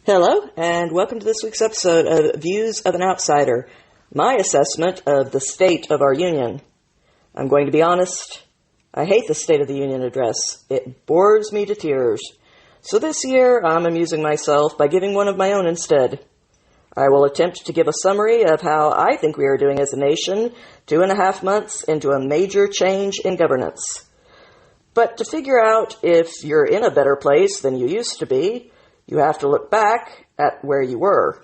Hello, and welcome to this week's episode of Views of an Outsider, my assessment of the state of our union. I'm going to be honest, I hate the State of the Union address. It bores me to tears. So this year, I'm amusing myself by giving one of my own instead. I will attempt to give a summary of how I think we are doing as a nation 2.5 months into a major change in governance. But to figure out if you're in a better place than you used to be, you have to look back at where you were.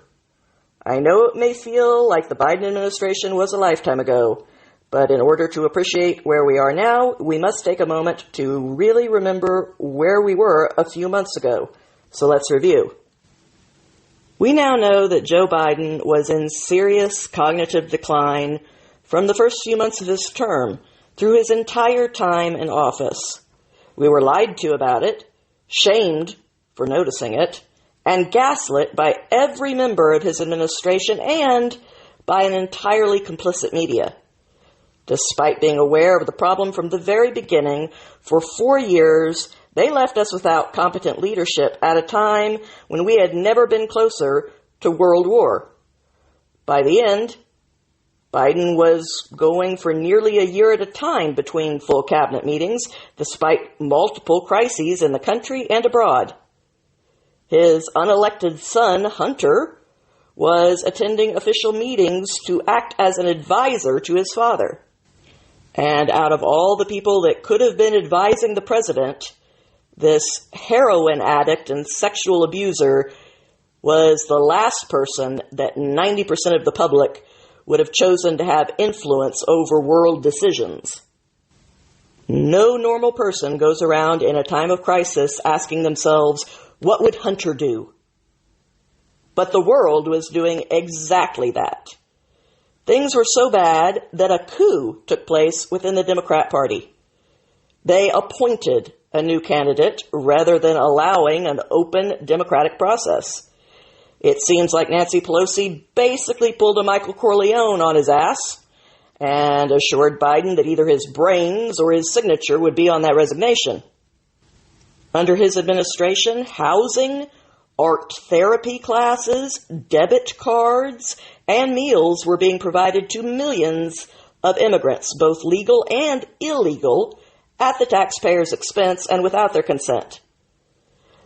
I know it may feel like the Biden administration was a lifetime ago, but in order to appreciate where we are now, we must take a moment to really remember where we were a few months ago. So let's review. We now know that Joe Biden was in serious cognitive decline from the first few months of his term through his entire time in office. We were lied to about it, shamed for noticing it, and gaslit by every member of his administration and by an entirely complicit media. Despite being aware of the problem from the very beginning, for 4 years, they left us without competent leadership at a time when we had never been closer to World War. By the end, Biden was going for nearly a year at a time between full cabinet meetings, despite multiple crises in the country and abroad. His unelected son, Hunter, was attending official meetings to act as an advisor to his father. And out of all the people that could have been advising the president, this heroin addict and sexual abuser was the last person that 90% of the public would have chosen to have influence over world decisions. No normal person goes around in a time of crisis asking themselves, what would Hunter do? But the world was doing exactly that. Things were so bad that a coup took place within the Democrat Party. They appointed a new candidate rather than allowing an open democratic process. It seems like Nancy Pelosi basically pulled a Michael Corleone on his ass and assured Biden that either his brains or his signature would be on that resignation. Under his administration, housing, art therapy classes, debit cards, and meals were being provided to millions of immigrants, both legal and illegal, at the taxpayers' expense and without their consent.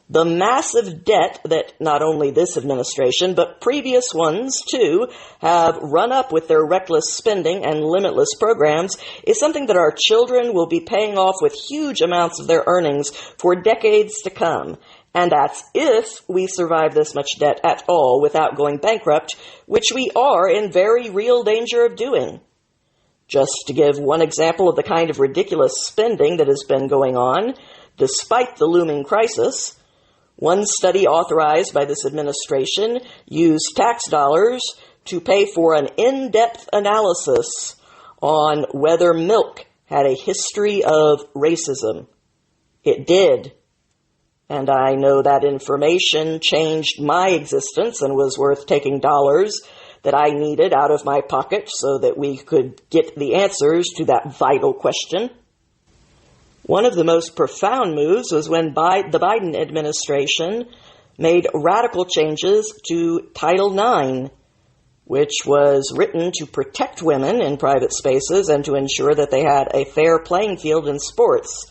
The massive debt that not only this administration, but previous ones too, have run up with their reckless spending and limitless programs is something that our children will be paying off with huge amounts of their earnings for decades to come. And that's if we survive this much debt at all without going bankrupt, which we are in very real danger of doing. Just to give one example of the kind of ridiculous spending that has been going on, despite the looming crisis, one study authorized by this administration used tax dollars to pay for an in-depth analysis on whether milk had a history of racism. It did. And I know that information changed my existence and was worth taking dollars that I needed out of my pocket so that we could get the answers to that vital question. One of the most profound moves was when the Biden administration made radical changes to Title IX, which was written to protect women in private spaces and to ensure that they had a fair playing field in sports.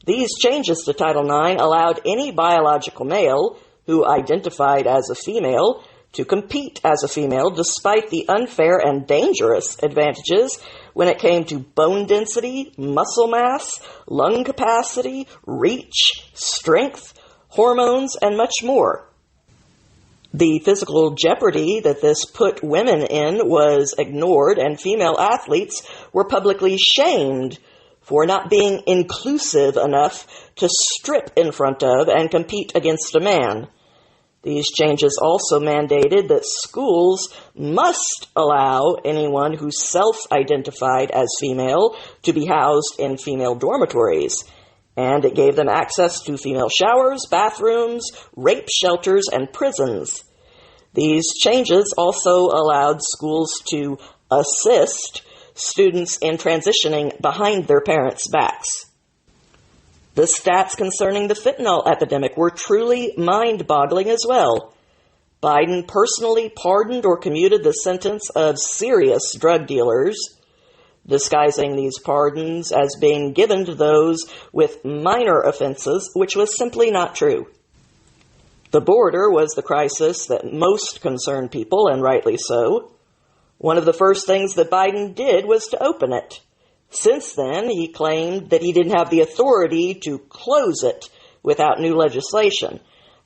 These changes to Title IX allowed any biological male who identified as a female to compete as a female despite the unfair and dangerous advantages when it came to bone density, muscle mass, lung capacity, reach, strength, hormones, and much more. The physical jeopardy that this put women in was ignored, and female athletes were publicly shamed for not being inclusive enough to strip in front of and compete against a man. These changes also mandated that schools must allow anyone who self-identified as female to be housed in female dormitories, and it gave them access to female showers, bathrooms, rape shelters, and prisons. These changes also allowed schools to assist students in transitioning behind their parents' backs. The stats concerning the fentanyl epidemic were truly mind-boggling as well. Biden personally pardoned or commuted the sentence of serious drug dealers, disguising these pardons as being given to those with minor offenses, which was simply not true. The border was the crisis that most concerned people, and rightly so. One of the first things that Biden did was to open it. Since then, he claimed that he didn't have the authority to close it without new legislation.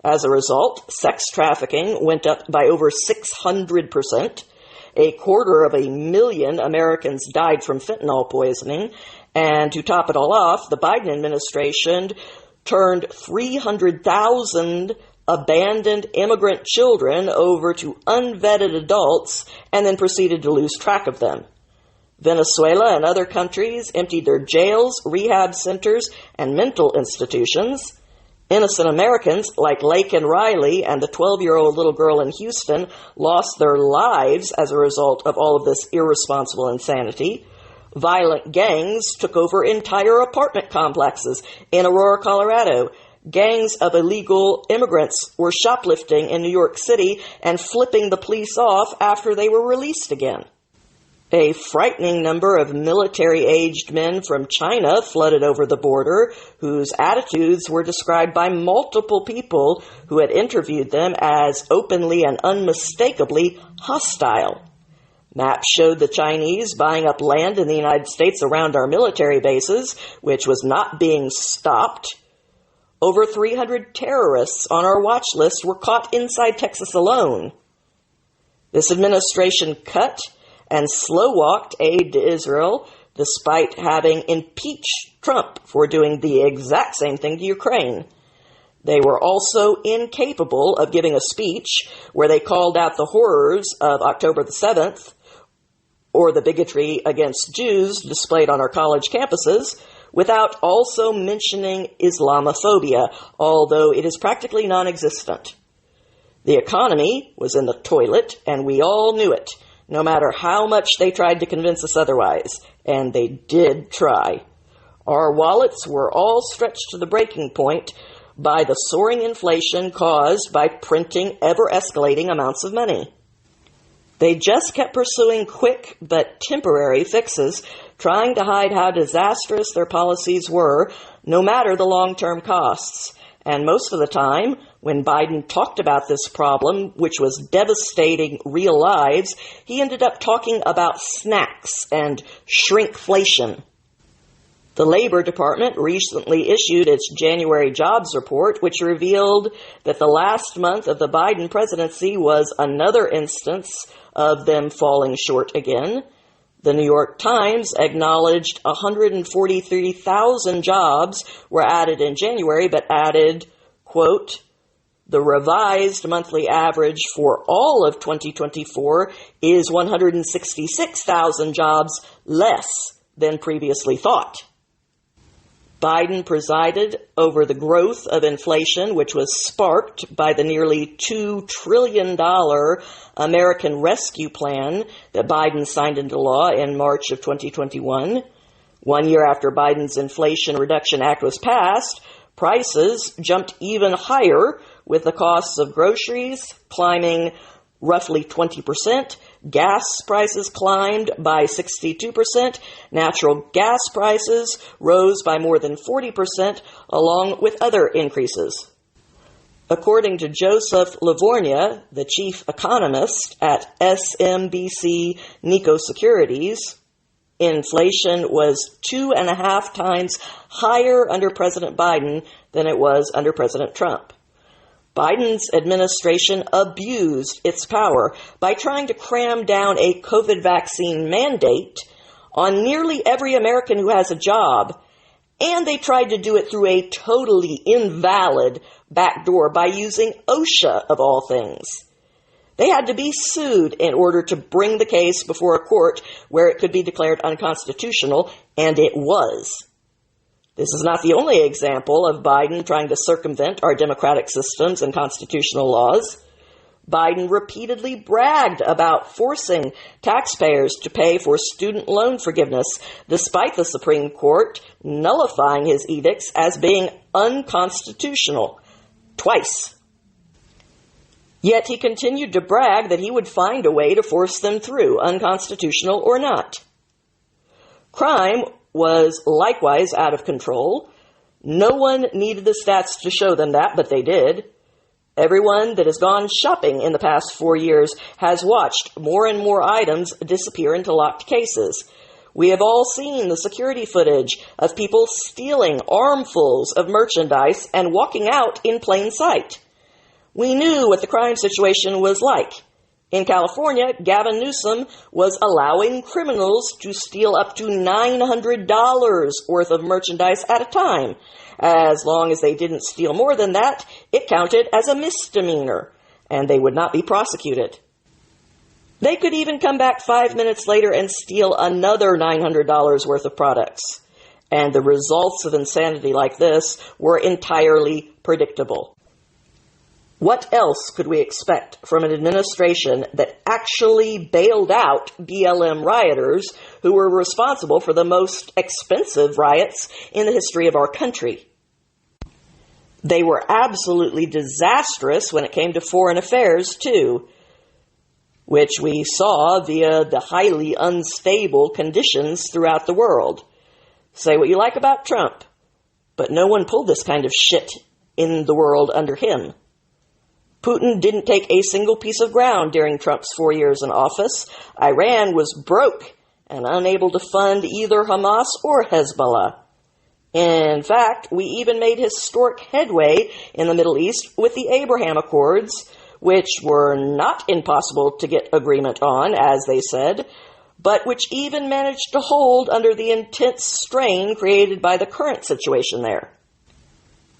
As a result, sex trafficking went up by over 600%. 250,000 Americans died from fentanyl poisoning. And to top it all off, the Biden administration turned 300,000 abandoned immigrant children over to unvetted adults and then proceeded to lose track of them. Venezuela and other countries emptied their jails, rehab centers, and mental institutions. Innocent Americans like Laken Riley and the 12-year-old little girl in Houston lost their lives as a result of all of this irresponsible insanity. Violent gangs took over entire apartment complexes in Aurora, Colorado. Gangs of illegal immigrants were shoplifting in New York City and flipping the police off after they were released again. A frightening number of military-aged men from China flooded over the border, whose attitudes were described by multiple people who had interviewed them as openly and unmistakably hostile. Maps showed the Chinese buying up land in the United States around our military bases, which was not being stopped. Over 300 terrorists on our watch list were caught inside Texas alone. This administration cut and slow-walked aid to Israel, despite having impeached Trump for doing the exact same thing to Ukraine. They were also incapable of giving a speech where they called out the horrors of October the 7th, or the bigotry against Jews displayed on our college campuses, without also mentioning Islamophobia, although it is practically non-existent. The economy was in the toilet, and we all knew it, no matter how much they tried to convince us otherwise, and they did try. Our wallets were all stretched to the breaking point by the soaring inflation caused by printing ever-escalating amounts of money. They just kept pursuing quick but temporary fixes, trying to hide how disastrous their policies were, no matter the long-term costs. And most of the time, when Biden talked about this problem, which was devastating real lives, he ended up talking about snacks and shrinkflation. The Labor Department recently issued its January jobs report, which revealed that the last month of the Biden presidency was another instance of them falling short again. The New York Times acknowledged 143,000 jobs were added in January, but added, quote, "The revised monthly average for all of 2024 is 166,000 jobs less than previously thought." Biden presided over the growth of inflation, which was sparked by the nearly $2 trillion American Rescue Plan that Biden signed into law in March of 2021. 1 year after Biden's Inflation Reduction Act was passed, prices jumped even higher, with the costs of groceries climbing roughly 20%, gas prices climbed by 62%, natural gas prices rose by more than 40%, along with other increases. According to Joseph Livornia, the chief economist at SMBC Nikko Securities, inflation was 2.5 times higher under President Biden than it was under President Trump. Biden's administration abused its power by trying to cram down a COVID vaccine mandate on nearly every American who has a job, and they tried to do it through a totally invalid backdoor by using OSHA, of all things. They had to be sued in order to bring the case before a court where it could be declared unconstitutional, and it was. This is not the only example of Biden trying to circumvent our democratic systems and constitutional laws. Biden repeatedly bragged about forcing taxpayers to pay for student loan forgiveness, despite the Supreme Court nullifying his edicts as being unconstitutional. Twice. Yet he continued to brag that he would find a way to force them through, unconstitutional or not. Crime was likewise out of control. No one needed the stats to show them that, but they did. Everyone that has gone shopping in the past 4 years has watched more and more items disappear into locked cases. We have all seen the security footage of people stealing armfuls of merchandise and walking out in plain sight. We knew what the crime situation was like. In California, Gavin Newsom was allowing criminals to steal up to $900 worth of merchandise at a time. As long as they didn't steal more than that, it counted as a misdemeanor, and they would not be prosecuted. They could even come back 5 minutes later and steal another $900 worth of products. And the results of insanity like this were entirely predictable. What else could we expect from an administration that actually bailed out BLM rioters who were responsible for the most expensive riots in the history of our country? They were absolutely disastrous when it came to foreign affairs, too, which we saw via the highly unstable conditions throughout the world. Say what you like about Trump, but no one pulled this kind of shit in the world under him. Putin didn't take a single piece of ground during Trump's 4 years in office. Iran was broke and unable to fund either Hamas or Hezbollah. In fact, we even made historic headway in the Middle East with the Abraham Accords, which were not impossible to get agreement on, as they said, but which even managed to hold under the intense strain created by the current situation there.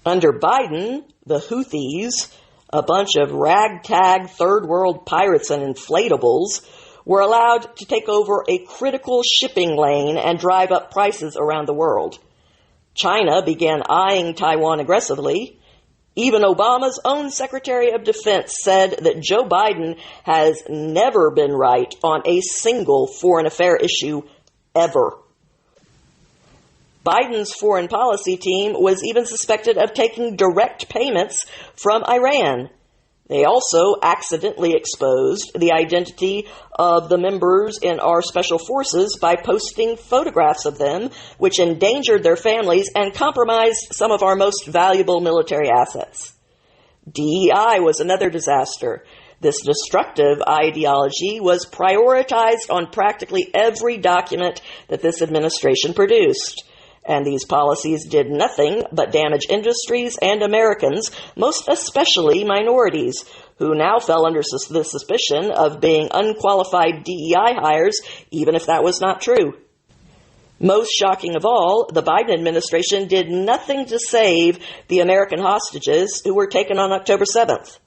Under Biden, the Houthis, a bunch of ragtag third world pirates and inflatables, were allowed to take over a critical shipping lane and drive up prices around the world. China began eyeing Taiwan aggressively. Even Obama's own Secretary of Defense said that Joe Biden has never been right on a single foreign affair issue ever. Biden's foreign policy team was even suspected of taking direct payments from Iran. They also accidentally exposed the identity of the members in our special forces by posting photographs of them, which endangered their families and compromised some of our most valuable military assets. DEI was another disaster. This destructive ideology was prioritized on practically every document that this administration produced. And these policies did nothing but damage industries and Americans, most especially minorities, who now fell under the suspicion of being unqualified DEI hires, even if that was not true. Most shocking of all, the Biden administration did nothing to save the American hostages who were taken on October 7th.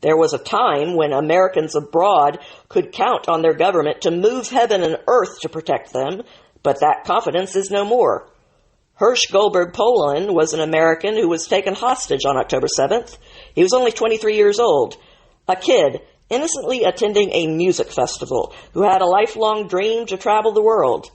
There was a time when Americans abroad could count on their government to move heaven and earth to protect them, but that confidence is no more. Hirsch Goldberg Poland was an American who was taken hostage on October 7th. He was only 23 years old, a kid innocently attending a music festival who had a lifelong dream to travel the world.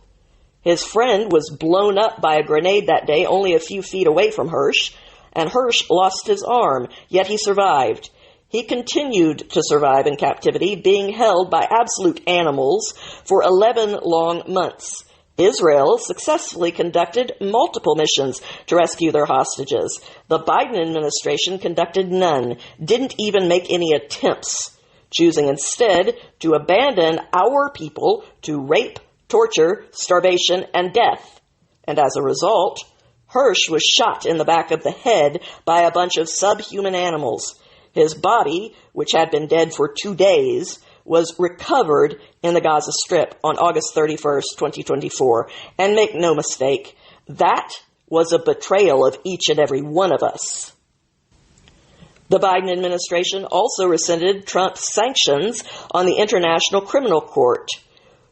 His friend was blown up by a grenade that day only a few feet away from Hirsch, and Hirsch lost his arm, yet he survived. He continued to survive in captivity, being held by absolute animals for 11 long months. Israel successfully conducted multiple missions to rescue their hostages. The Biden administration conducted none, didn't even make any attempts, choosing instead to abandon our people to rape, torture, starvation, and death. And as a result, Hirsch was shot in the back of the head by a bunch of subhuman animals. His body, which had been dead for 2 days, was recovered in the Gaza Strip on August 31st, 2024. And make no mistake, that was a betrayal of each and every one of us. The Biden administration also rescinded Trump's sanctions on the International Criminal Court,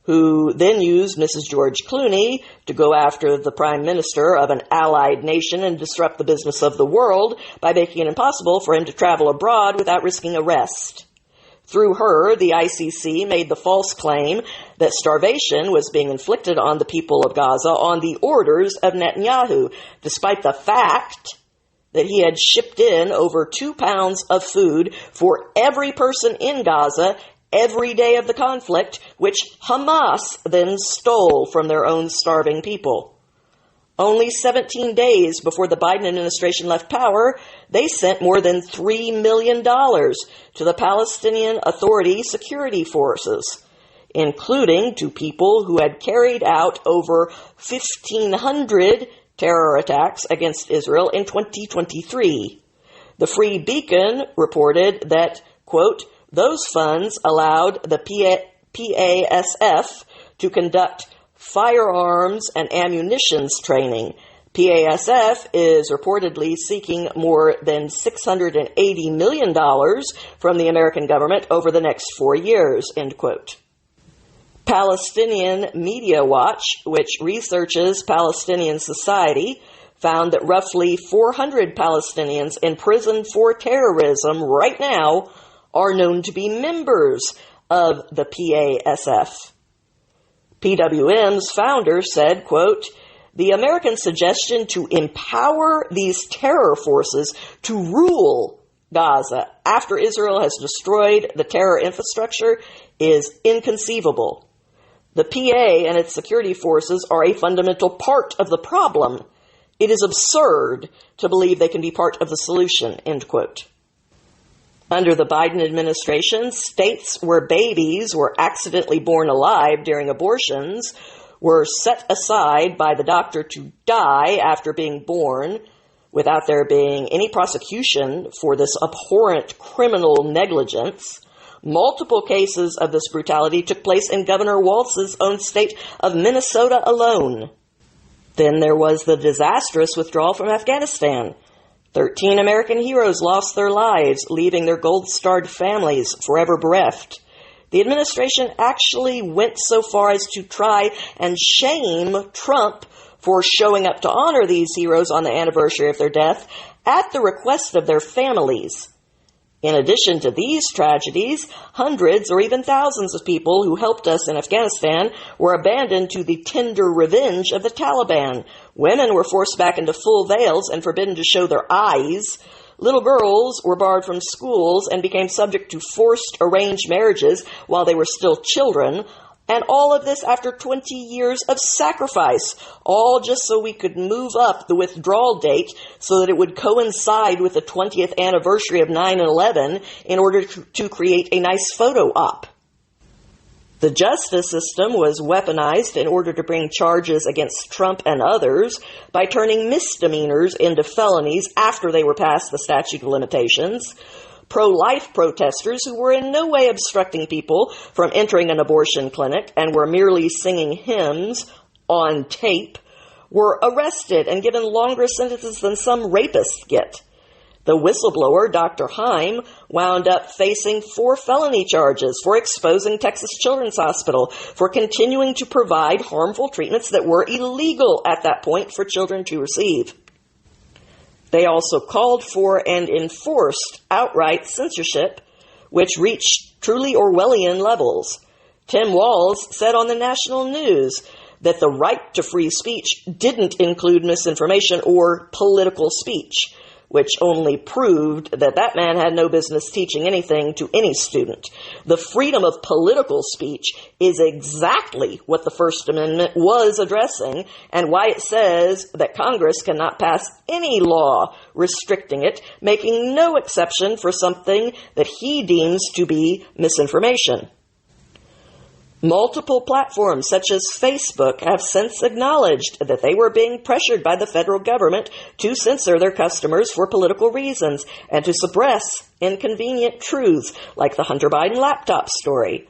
who then used Mrs. George Clooney to go after the prime minister of an allied nation and disrupt the business of the world by making it impossible for him to travel abroad without risking arrest. Through her, the ICC made the false claim that starvation was being inflicted on the people of Gaza on the orders of Netanyahu, despite the fact that he had shipped in over 2 pounds of food for every person in Gaza every day of the conflict, which Hamas then stole from their own starving people. Only 17 days before the Biden administration left power, they sent more than $3 million to the Palestinian Authority security forces, including to people who had carried out over 1,500 terror attacks against Israel in 2023. The Free Beacon reported that, quote, those funds allowed the PASF to conduct firearms and ammunitions training. PASF is reportedly seeking more than $680 million from the American government over the next 4 years, end quote. Palestinian Media Watch, which researches Palestinian society, found that roughly 400 Palestinians in prison for terrorism right now are known to be members of the PASF. PWM's founder said, quote, the American suggestion to empower these terror forces to rule Gaza after Israel has destroyed the terror infrastructure is inconceivable. The PA and its security forces are a fundamental part of the problem. It is absurd to believe they can be part of the solution, end quote. Under the Biden administration, states where babies were accidentally born alive during abortions were set aside by the doctor to die after being born without there being any prosecution for this abhorrent criminal negligence. Multiple cases of this brutality took place in Governor Walz's own state of Minnesota alone. Then there was the disastrous withdrawal from Afghanistan. 13 American heroes lost their lives, leaving their gold-starred families forever bereft. The administration actually went so far as to try and shame Trump for showing up to honor these heroes on the anniversary of their death at the request of their families. In addition to these tragedies, hundreds or even thousands of people who helped us in Afghanistan were abandoned to the tender revenge of the Taliban. Women were forced back into full veils and forbidden to show their eyes. Little girls were barred from schools and became subject to forced arranged marriages while they were still children. And all of this after 20 years of sacrifice, all just so we could move up the withdrawal date so that it would coincide with the 20th anniversary of 9/11 in order to create a nice photo op. The justice system was weaponized in order to bring charges against Trump and others by turning misdemeanors into felonies after they were past the statute of limitations. Pro-life protesters who were in no way obstructing people from entering an abortion clinic and were merely singing hymns on tape were arrested and given longer sentences than some rapists get. The whistleblower, Dr. Heim, wound up facing 4 felony charges for exposing Texas Children's Hospital for continuing to provide harmful treatments that were illegal at that point for children to receive. They also called for and enforced outright censorship, which reached truly Orwellian levels. Tim Walz said on the national news that the right to free speech didn't include misinformation or political speech, which only proved that that man had no business teaching anything to any student. The freedom of political speech is exactly what the First Amendment was addressing and why it says that Congress cannot pass any law restricting it, making no exception for something that he deems to be misinformation. Multiple platforms, such as Facebook, have since acknowledged that they were being pressured by the federal government to censor their customers for political reasons and to suppress inconvenient truths like the Hunter Biden laptop story.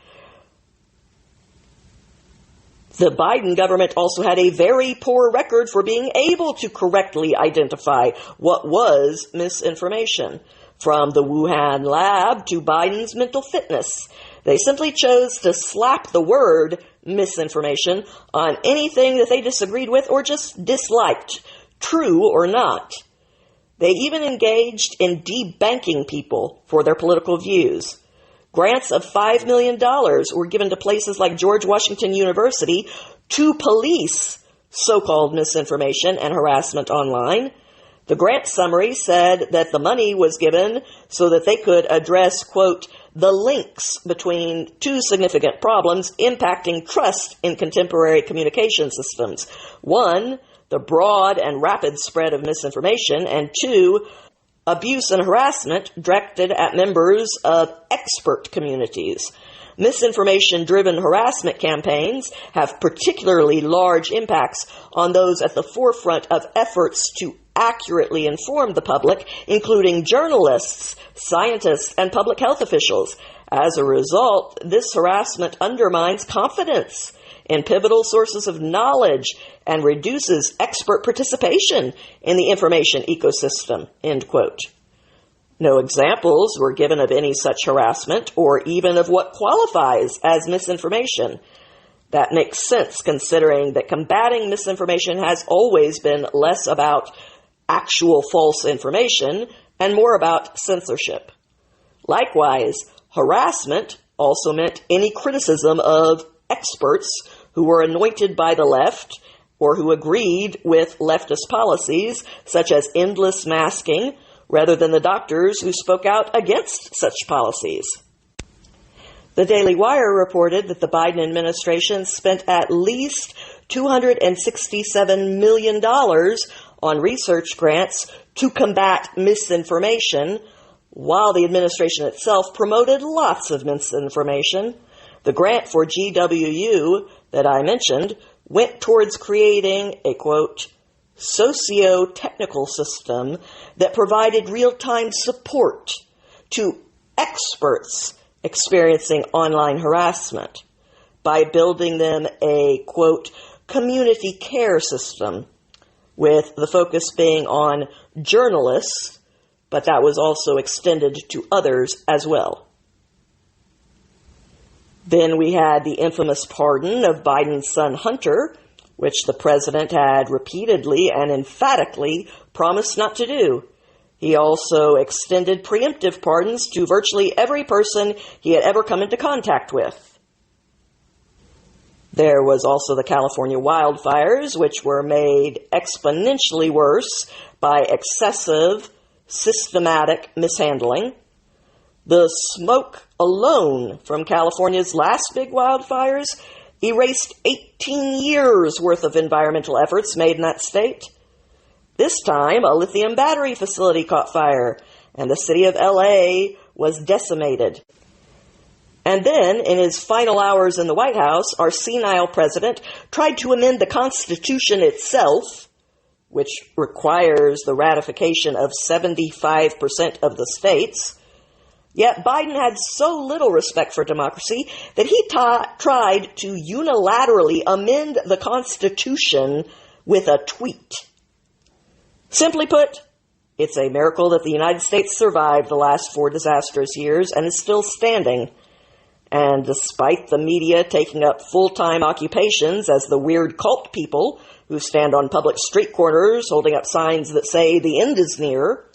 The Biden government also had a very poor record for being able to correctly identify what was misinformation. From the Wuhan lab to Biden's mental fitness, they simply chose to slap the word misinformation on anything that they disagreed with or just disliked, true or not. They even engaged in debanking people for their political views. Grants of $5 million were given to places like George Washington University to police so-called misinformation and harassment online. The grant summary said that the money was given so that they could address, quote, the links between two significant problems impacting trust in contemporary communication systems. One, the broad and rapid spread of misinformation, and two, abuse and harassment directed at members of expert communities. Misinformation-driven harassment campaigns have particularly large impacts on those at the forefront of efforts to accurately inform the public, including journalists, scientists, and public health officials. As a result, this harassment undermines confidence in pivotal sources of knowledge and reduces expert participation in the information ecosystem, end quote. No examples were given of any such harassment or even of what qualifies as misinformation. That makes sense considering that combating misinformation has always been less about actual false information and more about censorship. Likewise, harassment also meant any criticism of experts who were anointed by the left or who agreed with leftist policies such as endless masking, rather than the doctors who spoke out against such policies. The Daily Wire reported that the Biden administration spent at least $267 million on research grants to combat misinformation, while the administration itself promoted lots of misinformation. The grant for GWU that I mentioned went towards creating a, quote, socio-technical system that provided real-time support to experts experiencing online harassment by building them a, quote, community care system, with the focus being on journalists, but that was also extended to others as well. Then we had the infamous pardon of Biden's son Hunter, which the president had repeatedly and emphatically promised not to do. He also extended preemptive pardons to virtually every person he had ever come into contact with. There was also the California wildfires, which were made exponentially worse by excessive, systematic mishandling. The smoke alone from California's last big wildfires erased 18 years' worth of environmental efforts made in that state. This time, a lithium battery facility caught fire, and the city of LA was decimated. And then, in his final hours in the White House, our senile president tried to amend the Constitution itself, which requires the ratification of 75% of the states. Yet Biden had so little respect for democracy that he tried to unilaterally amend the Constitution with a tweet. Simply put, it's a miracle that the United States survived the last 4 disastrous years and is still standing. And despite the media taking up full-time occupations as the weird cult people who stand on public street corners holding up signs that say the end is near,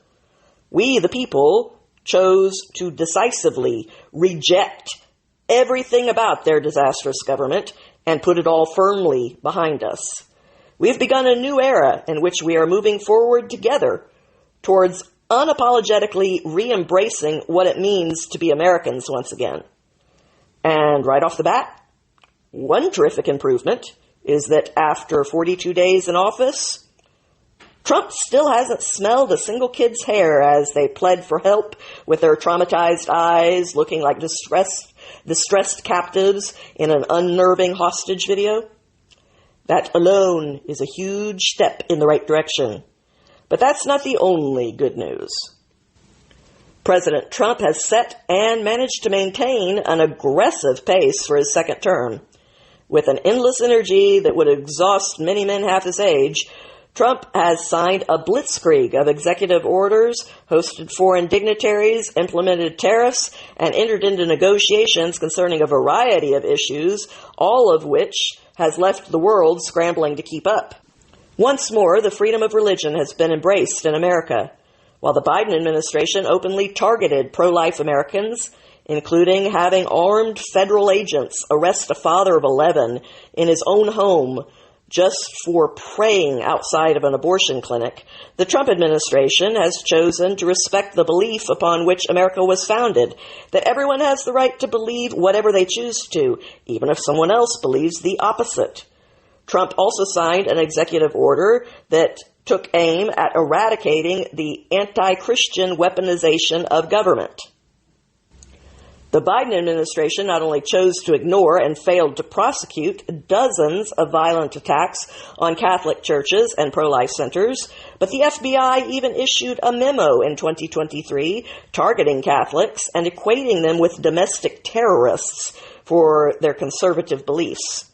we, the people, chose to decisively reject everything about their disastrous government and put it all firmly behind us. We have begun a new era in which we are moving forward together towards unapologetically re-embracing what it means to be Americans once again. And right off the bat, one terrific improvement is that after 42 days in office, Trump still hasn't smelled a single kid's hair as they pled for help with their traumatized eyes, looking like distressed captives in an unnerving hostage video. That alone is a huge step in the right direction. But that's not the only good news. President Trump has set and managed to maintain an aggressive pace for his second term. With an endless energy that would exhaust many men half his age, Trump has signed a blitzkrieg of executive orders, hosted foreign dignitaries, implemented tariffs, and entered into negotiations concerning a variety of issues, all of which has left the world scrambling to keep up. Once more, the freedom of religion has been embraced in America, while the Biden administration openly targeted pro-life Americans, including having armed federal agents arrest a father of 11 in his own home just for praying outside of an abortion clinic, the Trump administration has chosen to respect the belief upon which America was founded, that everyone has the right to believe whatever they choose to, even if someone else believes the opposite. Trump also signed an executive order that took aim at eradicating the anti-Christian weaponization of government. The Biden administration not only chose to ignore and failed to prosecute dozens of violent attacks on Catholic churches and pro-life centers, but the FBI even issued a memo in 2023 targeting Catholics and equating them with domestic terrorists for their conservative beliefs.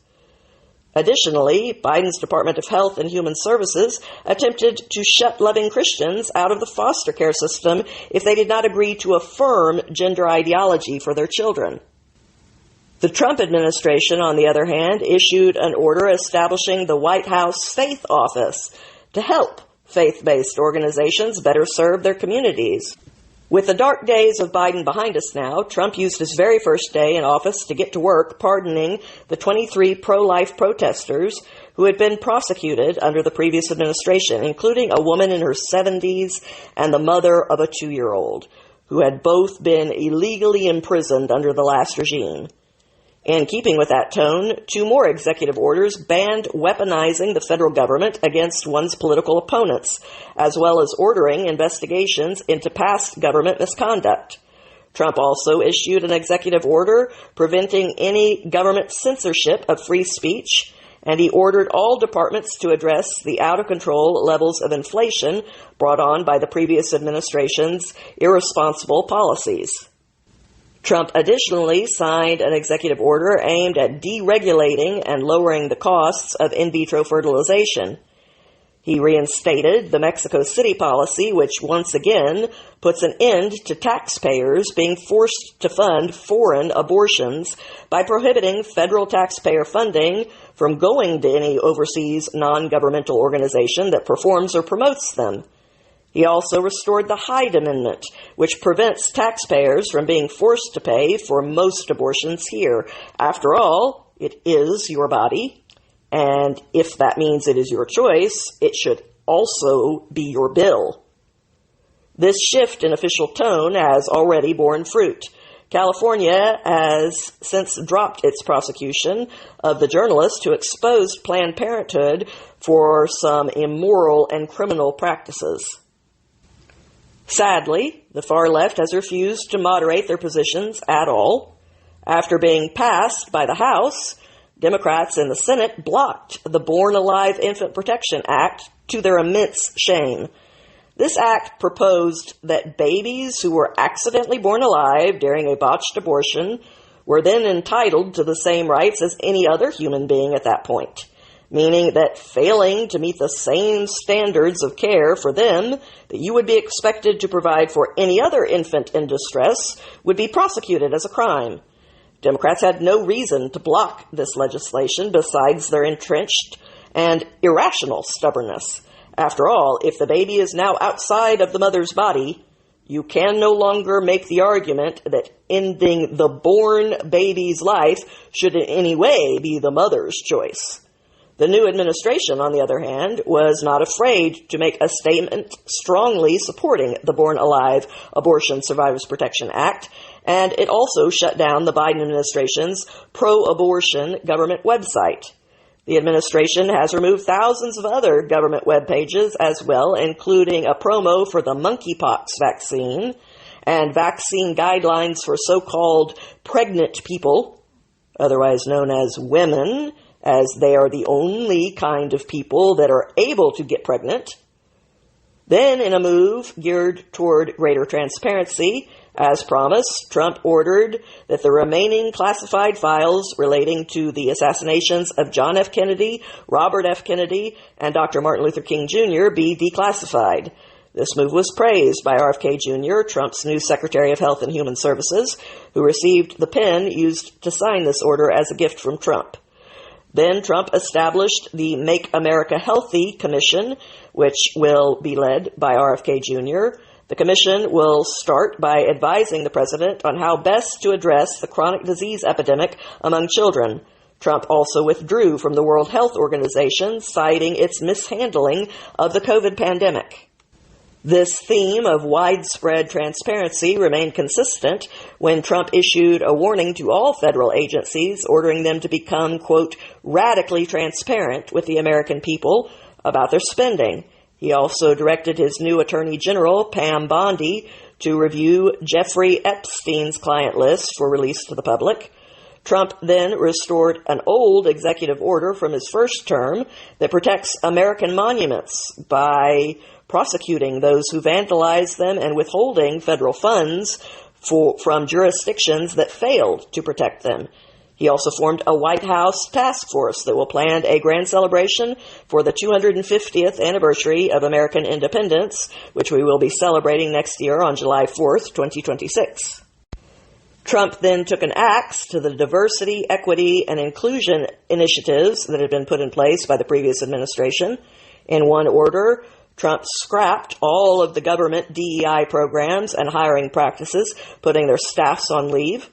Additionally, Biden's Department of Health and Human Services attempted to shut loving Christians out of the foster care system if they did not agree to affirm gender ideology for their children. The Trump administration, on the other hand, issued an order establishing the White House Faith Office to help faith-based organizations better serve their communities. With the dark days of Biden behind us now, Trump used his very first day in office to get to work pardoning the 23 pro-life protesters who had been prosecuted under the previous administration, including a woman in her 70s and the mother of a 2-year-old, who had both been illegally imprisoned under the last regime. In keeping with that tone, 2 more executive orders banned weaponizing the federal government against one's political opponents, as well as ordering investigations into past government misconduct. Trump also issued an executive order preventing any government censorship of free speech, and he ordered all departments to address the out-of-control levels of inflation brought on by the previous administration's irresponsible policies. Trump additionally signed an executive order aimed at deregulating and lowering the costs of in vitro fertilization. He reinstated the Mexico City policy, which once again puts an end to taxpayers being forced to fund foreign abortions by prohibiting federal taxpayer funding from going to any overseas non-governmental organization that performs or promotes them. He also restored the Hyde Amendment, which prevents taxpayers from being forced to pay for most abortions here. After all, it is your body, and if that means it is your choice, it should also be your bill. This shift in official tone has already borne fruit. California has since dropped its prosecution of the journalist who exposed Planned Parenthood for some immoral and criminal practices. Sadly, the far left has refused to moderate their positions at all. After being passed by the House, Democrats in the Senate blocked the Born Alive Infant Protection Act to their immense shame. This act proposed that babies who were accidentally born alive during a botched abortion were then entitled to the same rights as any other human being at that point, meaning that failing to meet the same standards of care for them that you would be expected to provide for any other infant in distress would be prosecuted as a crime. Democrats had no reason to block this legislation besides their entrenched and irrational stubbornness. After all, if the baby is now outside of the mother's body, you can no longer make the argument that ending the born baby's life should in any way be the mother's choice. The new administration, on the other hand, was not afraid to make a statement strongly supporting the Born Alive Abortion Survivors Protection Act, and it also shut down the Biden administration's pro-abortion government website. The administration has removed thousands of other government web pages as well, including a promo for the monkeypox vaccine and vaccine guidelines for so-called pregnant people, otherwise known as women, as they are the only kind of people that are able to get pregnant. Then, in a move geared toward greater transparency, as promised, Trump ordered that the remaining classified files relating to the assassinations of John F. Kennedy, Robert F. Kennedy, and Dr. Martin Luther King Jr. be declassified. This move was praised by RFK Jr., Trump's new Secretary of Health and Human Services, who received the pen used to sign this order as a gift from Trump. Then Trump established the Make America Healthy Commission, which will be led by RFK Jr. The commission will start by advising the president on how best to address the chronic disease epidemic among children. Trump also withdrew from the World Health Organization, citing its mishandling of the COVID pandemic. This theme of widespread transparency remained consistent when Trump issued a warning to all federal agencies, ordering them to become, quote, radically transparent with the American people about their spending. He also directed his new Attorney General, Pam Bondi, to review Jeffrey Epstein's client list for release to the public. Trump then restored an old executive order from his first term that protects American monuments by prosecuting those who vandalize them and withholding federal funds from jurisdictions that failed to protect them. He also formed a White House task force that will plan a grand celebration for the 250th anniversary of American independence, which we will be celebrating next year on July 4th, 2026. Trump then took an axe to the diversity, equity, and inclusion initiatives that had been put in place by the previous administration. In one order, Trump scrapped all of the government DEI programs and hiring practices, putting their staffs on leave.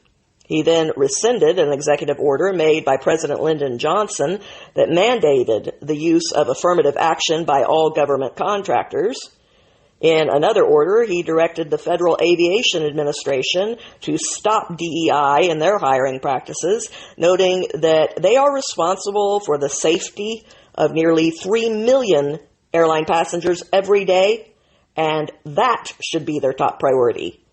He then rescinded an executive order made by President Lyndon Johnson that mandated the use of affirmative action by all government contractors. In another order, he directed the Federal Aviation Administration to stop DEI in their hiring practices, noting that they are responsible for the safety of nearly 3 million airline passengers every day, and that should be their top priority.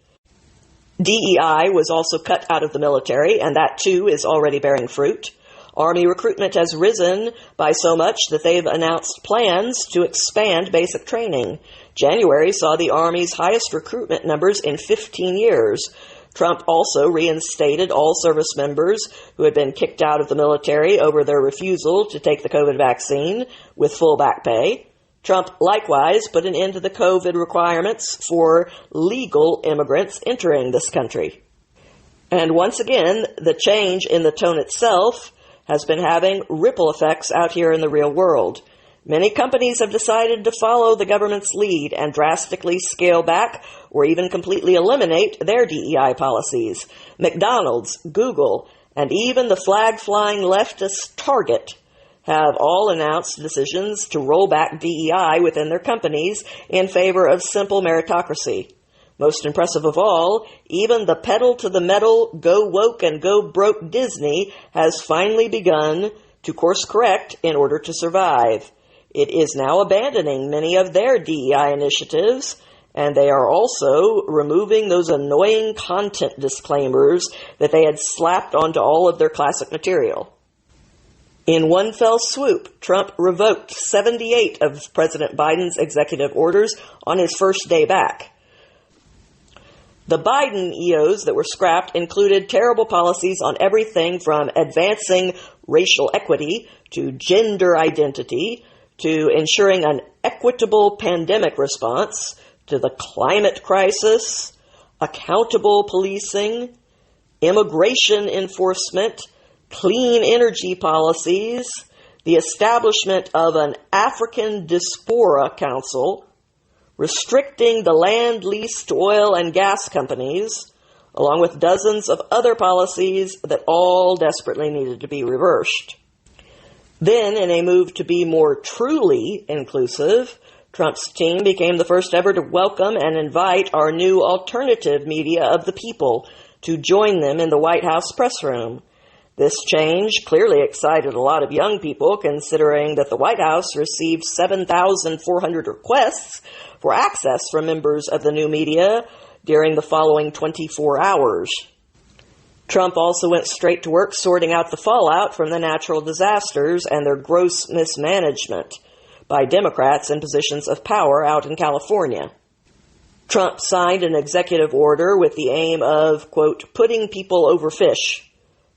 DEI was also cut out of the military, and that too is already bearing fruit. Army recruitment has risen by so much that they've announced plans to expand basic training. January saw the Army's highest recruitment numbers in 15 years. Trump also reinstated all service members who had been kicked out of the military over their refusal to take the COVID vaccine with full back pay. Trump likewise put an end to the COVID requirements for legal immigrants entering this country. And once again, the change in the tone itself has been having ripple effects out here in the real world. Many companies have decided to follow the government's lead and drastically scale back or even completely eliminate their DEI policies. McDonald's, Google, and even the flag-flying leftist Target have all announced decisions to roll back DEI within their companies in favor of simple meritocracy. Most impressive of all, even the pedal-to-the-metal, go woke and go broke Disney has finally begun to course correct in order to survive. It is now abandoning many of their DEI initiatives, and they are also removing those annoying content disclaimers that they had slapped onto all of their classic material. In one fell swoop, Trump revoked 78 of President Biden's executive orders on his first day back. The Biden EOs that were scrapped included terrible policies on everything from advancing racial equity to gender identity to ensuring an equitable pandemic response to the climate crisis, accountable policing, immigration enforcement, clean energy policies, the establishment of an African Diaspora Council, restricting the land lease to oil and gas companies, along with dozens of other policies that all desperately needed to be reversed. Then, in a move to be more truly inclusive, Trump's team became the first ever to welcome and invite our new alternative media of the people to join them in the White House press room. This change clearly excited a lot of young people, considering that the White House received 7,400 requests for access from members of the new media during the following 24 hours. Trump also went straight to work sorting out the fallout from the natural disasters and their gross mismanagement by Democrats in positions of power out in California. Trump signed an executive order with the aim of, quote, putting people over fish,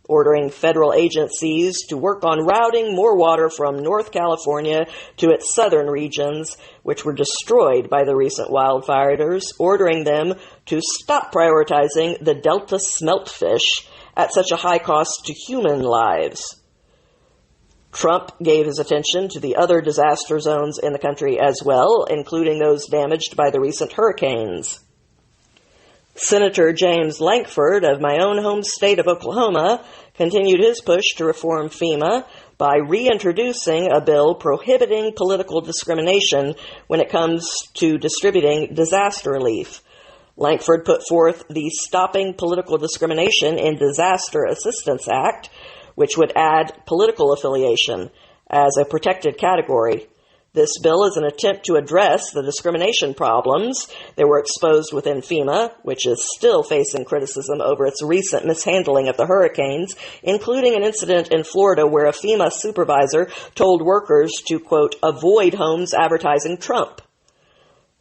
ordering federal agencies to work on routing more water from North California to its southern regions, which were destroyed by the recent wildfires, ordering them to stop prioritizing the Delta smeltfish at such a high cost to human lives. Trump gave his attention to the other disaster zones in the country as well, including those damaged by the recent hurricanes. Senator James Lankford of my own home state of Oklahoma continued his push to reform FEMA by reintroducing a bill prohibiting political discrimination when it comes to distributing disaster relief. Lankford put forth the Stopping Political Discrimination in Disaster Assistance Act, which would add political affiliation as a protected category. This bill is an attempt to address the discrimination problems that were exposed within FEMA, which is still facing criticism over its recent mishandling of the hurricanes, including an incident in Florida where a FEMA supervisor told workers to, quote, avoid homes advertising Trump.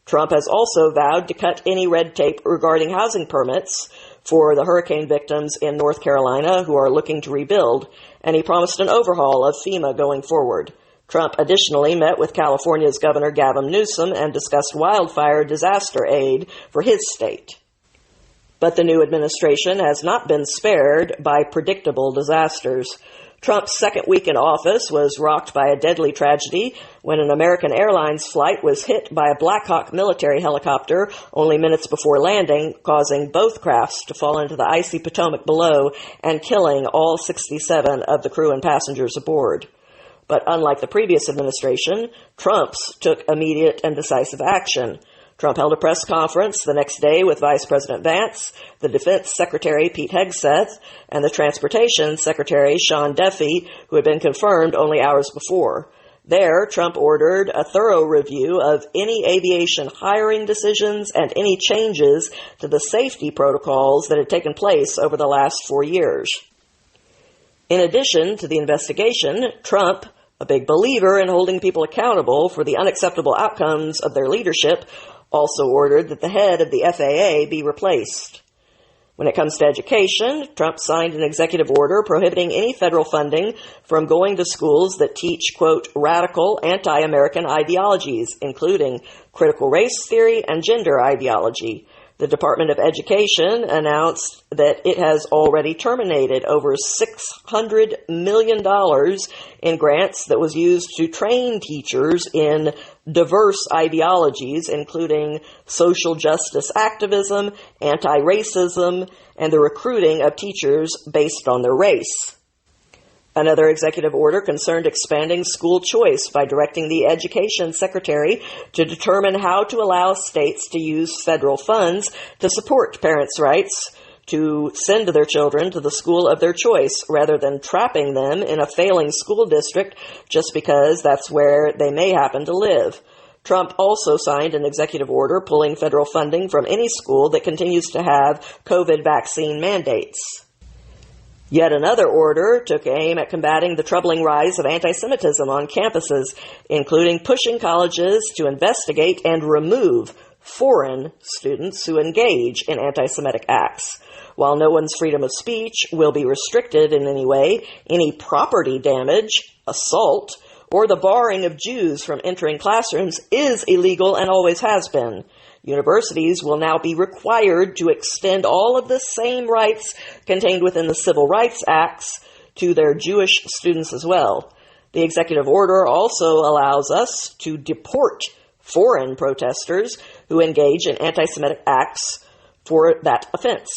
Trump has also vowed to cut any red tape regarding housing permits for the hurricane victims in North Carolina who are looking to rebuild, and he promised an overhaul of FEMA going forward. Trump additionally met with California's Governor Gavin Newsom and discussed wildfire disaster aid for his state. But the new administration has not been spared by predictable disasters. Trump's second week in office was rocked by a deadly tragedy when an American Airlines flight was hit by a Black Hawk military helicopter only minutes before landing, causing both crafts to fall into the icy Potomac below and killing all 67 of the crew and passengers aboard. But unlike the previous administration, Trump's took immediate and decisive action. Trump held a press conference the next day with Vice President Vance, the Defense Secretary Pete Hegseth, and the Transportation Secretary Sean Duffy, who had been confirmed only hours before. There, Trump ordered a thorough review of any aviation hiring decisions and any changes to the safety protocols that had taken place over the last 4 years. In addition to the investigation, Trump, a big believer in holding people accountable for the unacceptable outcomes of their leadership, also ordered that the head of the FAA be replaced. When it comes to education, Trump signed an executive order prohibiting any federal funding from going to schools that teach, quote, radical anti-American ideologies, including critical race theory and gender ideology. The Department of Education announced that it has already terminated over $600 million in grants that was used to train teachers in diverse ideologies, including social justice activism, anti-racism, and the recruiting of teachers based on their race. Another executive order concerned expanding school choice by directing the Education Secretary to determine how to allow states to use federal funds to support parents' rights to send their children to the school of their choice rather than trapping them in a failing school district just because that's where they may happen to live. Trump also signed an executive order pulling federal funding from any school that continues to have COVID vaccine mandates. Yet another order took aim at combating the troubling rise of anti-Semitism on campuses, including pushing colleges to investigate and remove foreign students who engage in anti-Semitic acts. While no one's freedom of speech will be restricted in any way, any property damage, assault, or the barring of Jews from entering classrooms is illegal and always has been. Universities will now be required to extend all of the same rights contained within the Civil Rights Acts to their Jewish students as well. The executive order also allows us to deport foreign protesters who engage in anti-Semitic acts for that offense.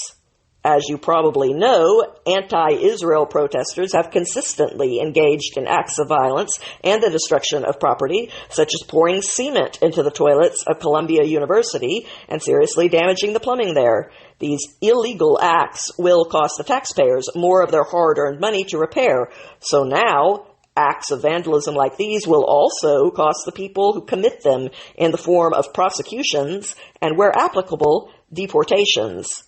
As you probably know, anti-Israel protesters have consistently engaged in acts of violence and the destruction of property, such as pouring cement into the toilets of Columbia University and seriously damaging the plumbing there. These illegal acts will cost the taxpayers more of their hard-earned money to repair. So now, acts of vandalism like these will also cost the people who commit them in the form of prosecutions and, where applicable, deportations.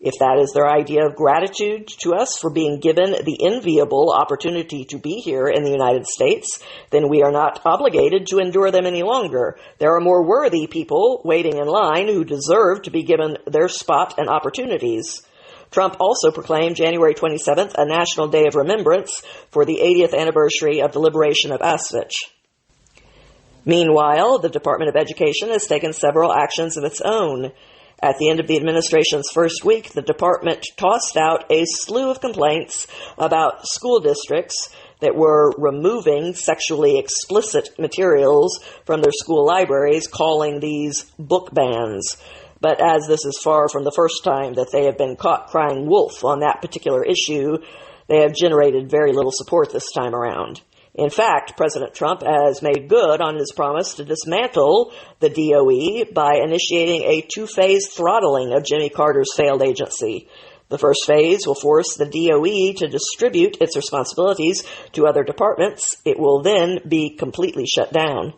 If that is their idea of gratitude to us for being given the enviable opportunity to be here in the United States, then we are not obligated to endure them any longer. There are more worthy people waiting in line who deserve to be given their spot and opportunities. Trump also proclaimed January 27th a National Day of Remembrance for the 80th anniversary of the liberation of Auschwitz. Meanwhile, the Department of Education has taken several actions of its own. At the end of the administration's first week, the department tossed out a slew of complaints about school districts that were removing sexually explicit materials from their school libraries, calling these book bans. But as this is far from the first time that they have been caught crying wolf on that particular issue, they have generated very little support this time around. In fact, President Trump has made good on his promise to dismantle the DOE by initiating a two-phase throttling of Jimmy Carter's failed agency. The first phase will force the DOE to distribute its responsibilities to other departments. It will then be completely shut down.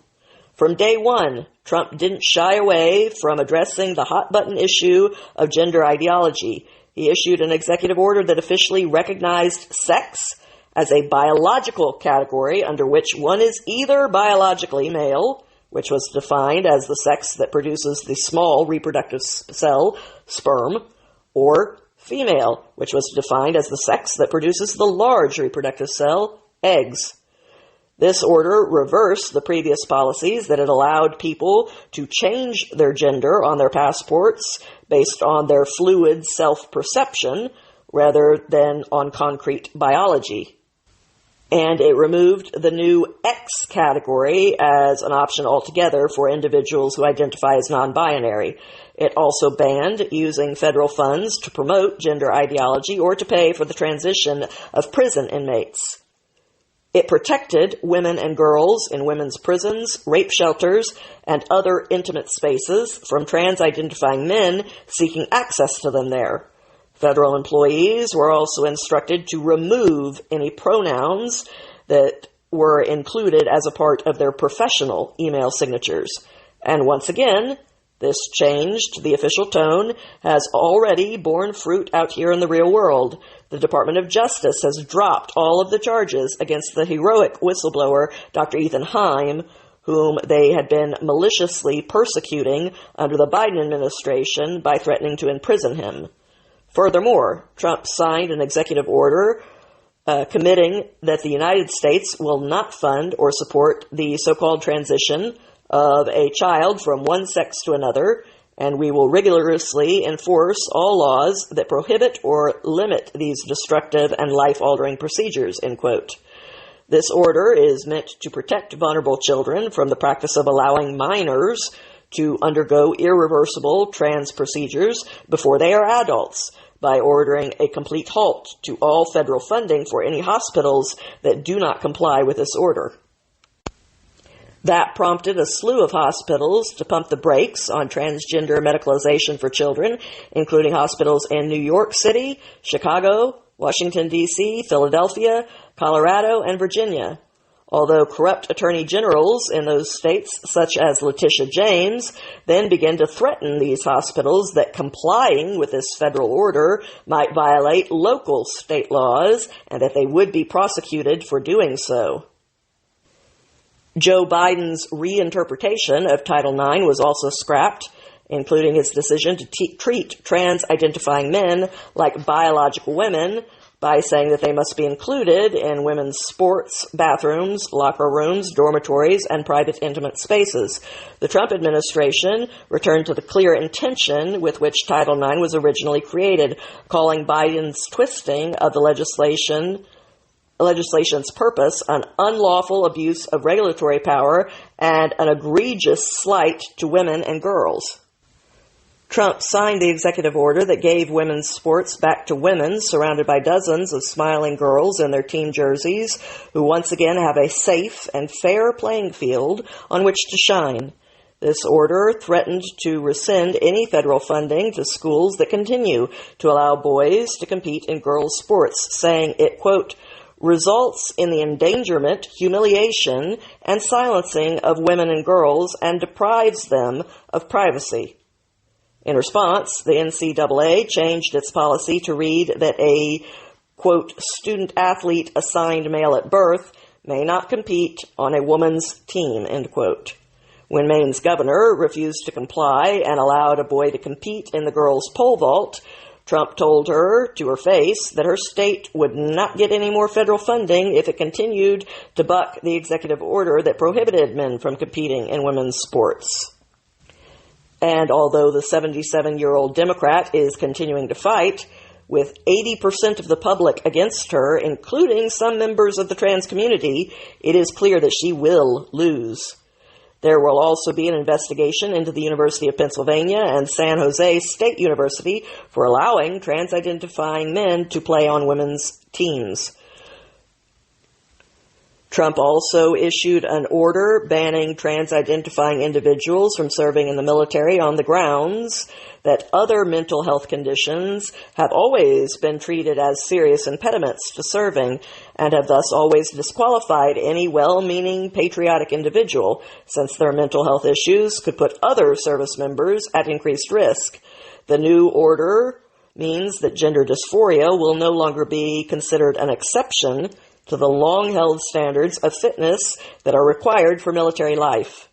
From day one, Trump didn't shy away from addressing the hot-button issue of gender ideology. He issued an executive order that officially recognized sex as a biological category under which one is either biologically male, which was defined as the sex that produces the small reproductive cell, sperm, or female, which was defined as the sex that produces the large reproductive cell, eggs. This order reversed the previous policies that had allowed people to change their gender on their passports based on their fluid self-perception rather than on concrete biology. And it removed the new X category as an option altogether for individuals who identify as non-binary. It also banned using federal funds to promote gender ideology or to pay for the transition of prison inmates. It protected women and girls in women's prisons, rape shelters, and other intimate spaces from trans-identifying men seeking access to them there. Federal employees were also instructed to remove any pronouns that were included as a part of their professional email signatures. And once again, this changed the official tone has already borne fruit out here in the real world. The Department of Justice has dropped all of the charges against the heroic whistleblower, Dr. Ethan Heim, whom they had been maliciously persecuting under the Biden administration by threatening to imprison him. Furthermore, Trump signed an executive order committing that the United States will not fund or support the so-called transition of a child from one sex to another, and we will rigorously enforce all laws that prohibit or limit these destructive and life-altering procedures, end quote. This order is meant to protect vulnerable children from the practice of allowing minors to undergo irreversible trans procedures before they are adults, by ordering a complete halt to all federal funding for any hospitals that do not comply with this order. That prompted a slew of hospitals to pump the brakes on transgender medicalization for children, including hospitals in New York City, Chicago, Washington, D.C., Philadelphia, Colorado, and Virginia. Although corrupt attorney generals in those states, such as Letitia James, then began to threaten these hospitals that complying with this federal order might violate local state laws and that they would be prosecuted for doing so. Joe Biden's reinterpretation of Title IX was also scrapped, including his decision to treat trans-identifying men like biological women, by saying that they must be included in women's sports, bathrooms, locker rooms, dormitories, and private intimate spaces. The Trump administration returned to the clear intention with which Title IX was originally created, calling Biden's twisting of the legislation's purpose an unlawful abuse of regulatory power and an egregious slight to women and girls. Trump signed the executive order that gave women's sports back to women, surrounded by dozens of smiling girls in their team jerseys, who once again have a safe and fair playing field on which to shine. This order threatened to rescind any federal funding to schools that continue to allow boys to compete in girls' sports, saying it, quote, results in the endangerment, humiliation, and silencing of women and girls and deprives them of privacy. In response, the NCAA changed its policy to read that a, quote, student-athlete assigned male at birth may not compete on a woman's team, end quote. When Maine's governor refused to comply and allowed a boy to compete in the girls' pole vault, Trump told her to her face that her state would not get any more federal funding if it continued to buck the executive order that prohibited men from competing in women's sports. And although the 77-year-old Democrat is continuing to fight, with 80% of the public against her, including some members of the trans community, it is clear that she will lose. There will also be an investigation into the University of Pennsylvania and San Jose State University for allowing trans-identifying men to play on women's teams. Trump also issued an order banning trans-identifying individuals from serving in the military on the grounds that other mental health conditions have always been treated as serious impediments to serving and have thus always disqualified any well-meaning patriotic individual, since their mental health issues could put other service members at increased risk. The new order means that gender dysphoria will no longer be considered an exception to the long-held standards of fitness that are required for military life.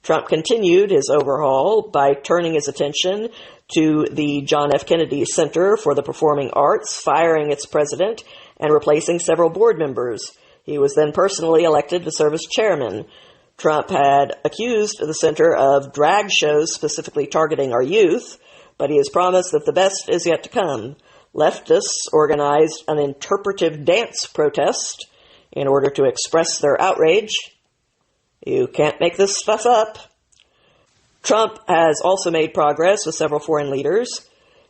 Trump continued his overhaul by turning his attention to the John F. Kennedy Center for the Performing Arts, firing its president and replacing several board members. He was then personally elected to serve as chairman. Trump had accused the center of drag shows specifically targeting our youth, but he has promised that the best is yet to come. Leftists organized an interpretive dance protest in order to express their outrage. You can't make this stuff up. Trump has also made progress with several foreign leaders.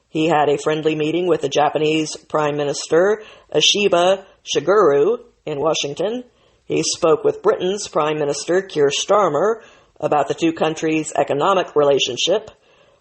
He had a friendly meeting with the Japanese Prime Minister Ishiba Shiguru in Washington. He spoke with Britain's Prime Minister Keir Starmer about the two countries' economic relationship.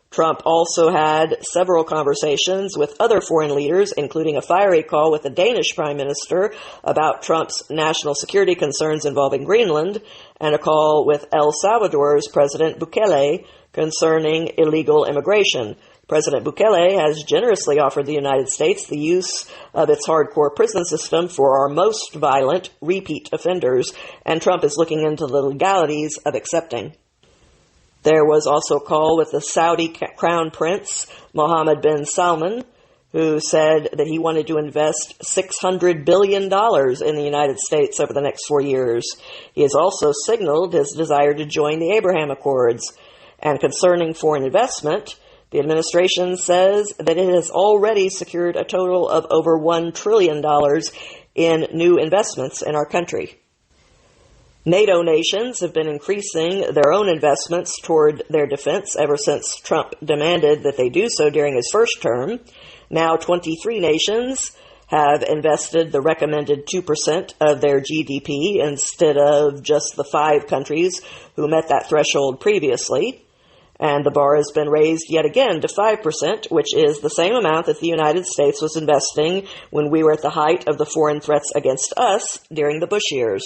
Trump also had several conversations with other foreign leaders, including a fiery call with the Danish Prime Minister about Trump's national security concerns involving Greenland, and a call with El Salvador's President Bukele concerning illegal immigration. President Bukele has generously offered the United States the use of its hardcore prison system for our most violent repeat offenders, and Trump is looking into the legalities of accepting. There was also a call with the Saudi Crown Prince, Mohammed bin Salman, who said that he wanted to invest $600 billion in the United States over the next 4 years. He has also signaled his desire to join the Abraham Accords. And concerning foreign investment, the administration says that it has already secured a total of over $1 trillion in new investments in our country. NATO nations have been increasing their own investments toward their defense ever since Trump demanded that they do so during his first term. Now 23 nations have invested the recommended 2% of their GDP instead of just the 5 countries who met that threshold previously. And the bar has been raised yet again to 5%, which is the same amount that the United States was investing when we were at the height of the foreign threats against us during the Bush years.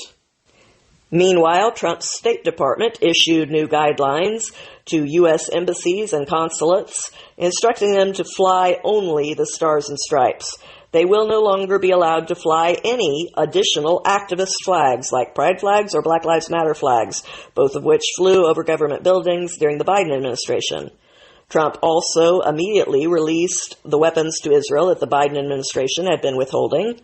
Meanwhile, Trump's State Department issued new guidelines to U.S. embassies and consulates, instructing them to fly only the Stars and Stripes. They will no longer be allowed to fly any additional activist flags, like Pride flags or Black Lives Matter flags, both of which flew over government buildings during the Biden administration. Trump also immediately released the weapons to Israel that the Biden administration had been withholding.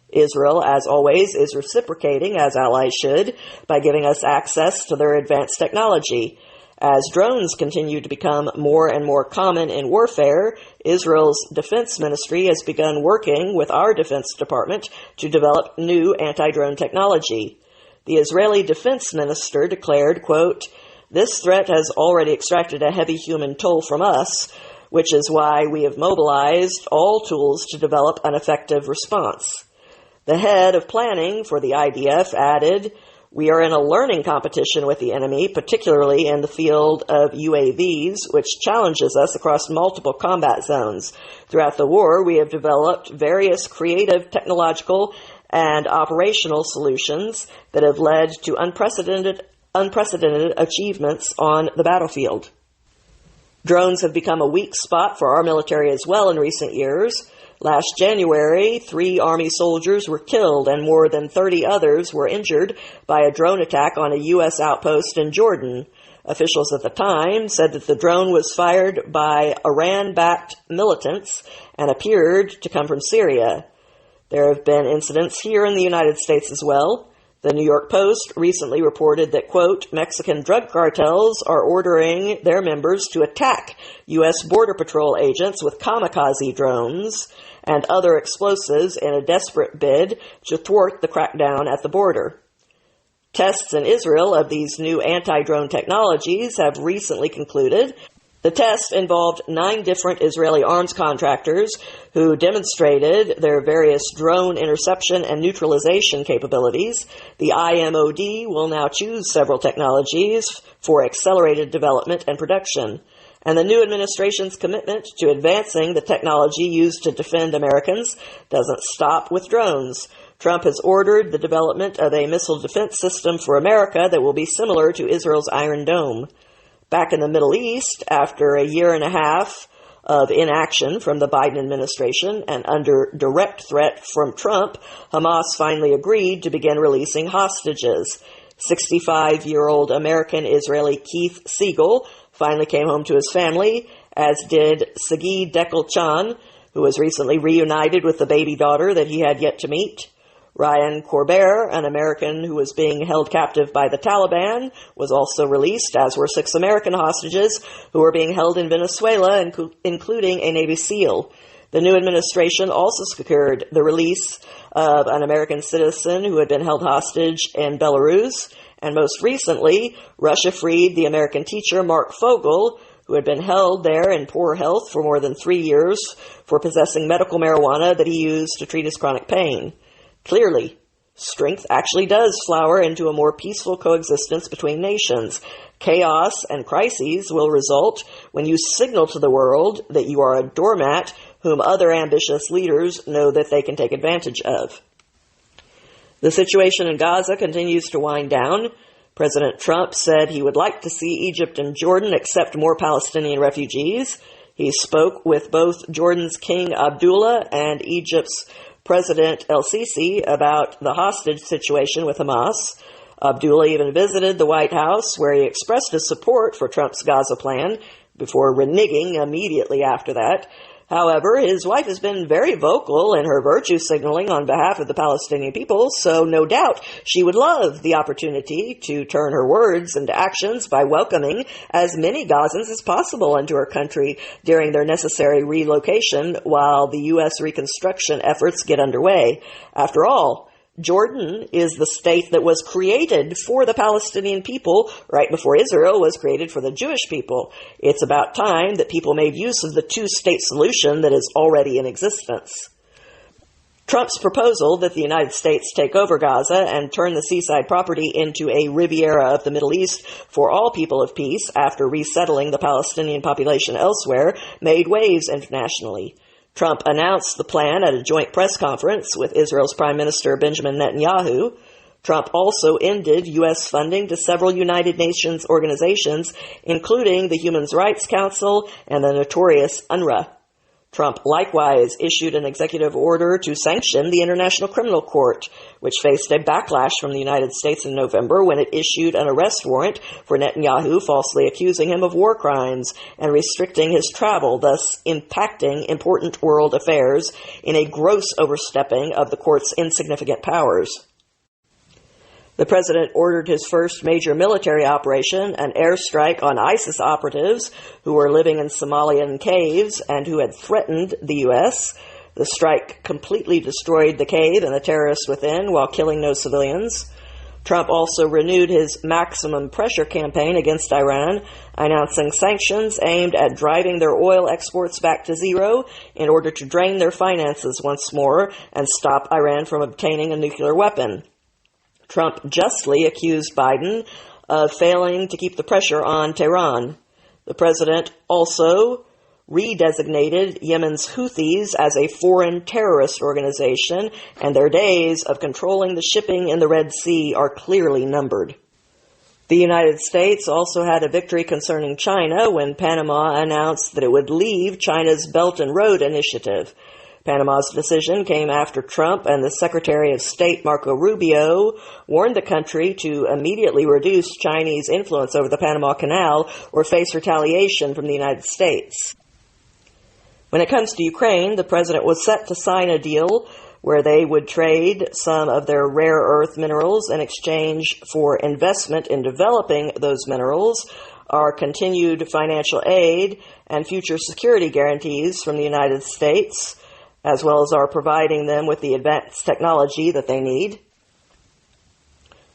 Israel, as always, is reciprocating, as allies should, by giving us access to their advanced technology. As drones continue to become more and more common in warfare, Israel's defense ministry has begun working with our Defense Department to develop new anti-drone technology. The Israeli defense minister declared, quote, "This threat has already extracted a heavy human toll from us, which is why we have mobilized all tools to develop an effective response." The head of planning for the IDF added, "We are in a learning competition with the enemy, particularly in the field of UAVs, which challenges us across multiple combat zones. Throughout the war, we have developed various creative technological and operational solutions that have led to unprecedented achievements on the battlefield." Drones have become a weak spot for our military as well in recent years. Last January, 3 Army soldiers were killed and more than 30 others were injured by a drone attack on a U.S. outpost in Jordan. Officials at the time said that the drone was fired by Iran-backed militants and appeared to come from Syria. There have been incidents here in the United States as well. The New York Post recently reported that, quote, "Mexican drug cartels are ordering their members to attack U.S. Border Patrol agents with kamikaze drones and other explosives in a desperate bid to thwart the crackdown at the border." Tests in Israel of these new anti-drone technologies have recently concluded. The test involved 9 different Israeli arms contractors who demonstrated their various drone interception and neutralization capabilities. The IMOD will now choose several technologies for accelerated development and production. And the new administration's commitment to advancing the technology used to defend Americans doesn't stop with drones. Trump has ordered the development of a missile defense system for America that will be similar to Israel's Iron Dome. Back in the Middle East, after a year and a half of inaction from the Biden administration and under direct threat from Trump, Hamas finally agreed to begin releasing hostages. 65-year-old American-Israeli Keith Siegel finally came home to his family, as did Sagi Dekel-Chan, who was recently reunited with the baby daughter that he had yet to meet. Ryan Corbett, an American who was being held captive by the Taliban, was also released, as were 6 American hostages who were being held in Venezuela, including a Navy SEAL. The new administration also secured the release of an American citizen who had been held hostage in Belarus, and most recently, Russia freed the American teacher Mark Fogel, who had been held there in poor health for more than 3 years for possessing medical marijuana that he used to treat his chronic pain. Clearly, strength actually does flower into a more peaceful coexistence between nations. Chaos and crises will result when you signal to the world that you are a doormat whom other ambitious leaders know that they can take advantage of. The situation in Gaza continues to wind down. President Trump said he would like to see Egypt and Jordan accept more Palestinian refugees. He spoke with both Jordan's King Abdullah and Egypt's President El-Sisi about the hostage situation with Hamas. Abdullah even visited the White House, where he expressed his support for Trump's Gaza plan before reneging immediately after that. However, his wife has been very vocal in her virtue signaling on behalf of the Palestinian people, so no doubt she would love the opportunity to turn her words into actions by welcoming as many Gazans as possible into her country during their necessary relocation while the U.S. reconstruction efforts get underway. After all, Jordan is the state that was created for the Palestinian people right before Israel was created for the Jewish people. It's about time that people made use of the two-state solution that is already in existence. Trump's proposal that the United States take over Gaza and turn the seaside property into a Riviera of the Middle East for all people of peace after resettling the Palestinian population elsewhere made waves internationally. Trump announced the plan at a joint press conference with Israel's Prime Minister Benjamin Netanyahu. Trump also ended U.S. funding to several United Nations organizations, including the Human Rights Council and the notorious UNRWA. Trump likewise issued an executive order to sanction the International Criminal Court, which faced a backlash from the United States in November when it issued an arrest warrant for Netanyahu, falsely accusing him of war crimes and restricting his travel, thus impacting important world affairs in a gross overstepping of the court's insignificant powers. The president ordered his first major military operation, an airstrike on ISIS operatives who were living in Somalian caves and who had threatened the U.S. The strike completely destroyed the cave and the terrorists within while killing no civilians. Trump also renewed his maximum pressure campaign against Iran, announcing sanctions aimed at driving their oil exports back to zero in order to drain their finances once more and stop Iran from obtaining a nuclear weapon. Trump justly accused Biden of failing to keep the pressure on Tehran. The president also redesignated Yemen's Houthis as a foreign terrorist organization, and their days of controlling the shipping in the Red Sea are clearly numbered. The United States also had a victory concerning China when Panama announced that it would leave China's Belt and Road Initiative. Panama's decision came after Trump and the Secretary of State Marco Rubio warned the country to immediately reduce Chinese influence over the Panama Canal or face retaliation from the United States. When it comes to Ukraine, the president was set to sign a deal where they would trade some of their rare earth minerals in exchange for investment in developing those minerals, our continued financial aid, and future security guarantees from the United States, as well as our providing them with the advanced technology that they need.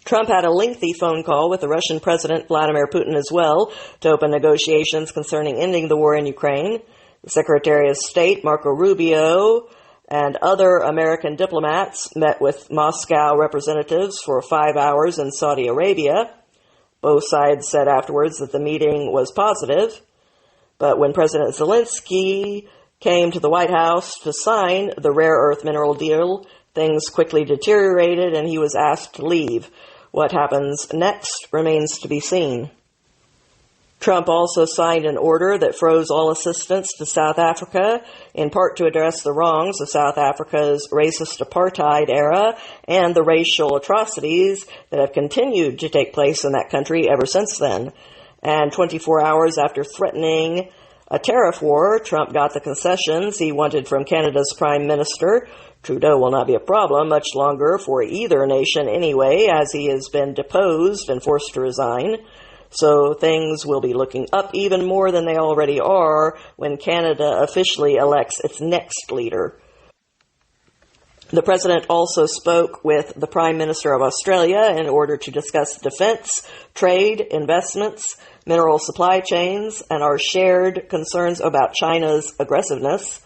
Trump had a lengthy phone call with the Russian President Vladimir Putin as well to open negotiations concerning ending the war in Ukraine. The Secretary of State, Marco Rubio, and other American diplomats met with Moscow representatives for 5 hours in Saudi Arabia. Both sides said afterwards that the meeting was positive. But when President Zelensky came to the White House to sign the rare earth mineral deal, things quickly deteriorated and he was asked to leave. What happens next remains to be seen. Trump also signed an order that froze all assistance to South Africa, in part to address the wrongs of South Africa's racist apartheid era and the racial atrocities that have continued to take place in that country ever since then. And 24 hours after threatening a tariff war, Trump got the concessions he wanted from Canada's Prime Minister. Trudeau will not be a problem much longer for either nation anyway, as he has been deposed and forced to resign. So things will be looking up even more than they already are when Canada officially elects its next leader. The president also spoke with the Prime Minister of Australia in order to discuss defense, trade, investments, mineral supply chains, and our shared concerns about China's aggressiveness.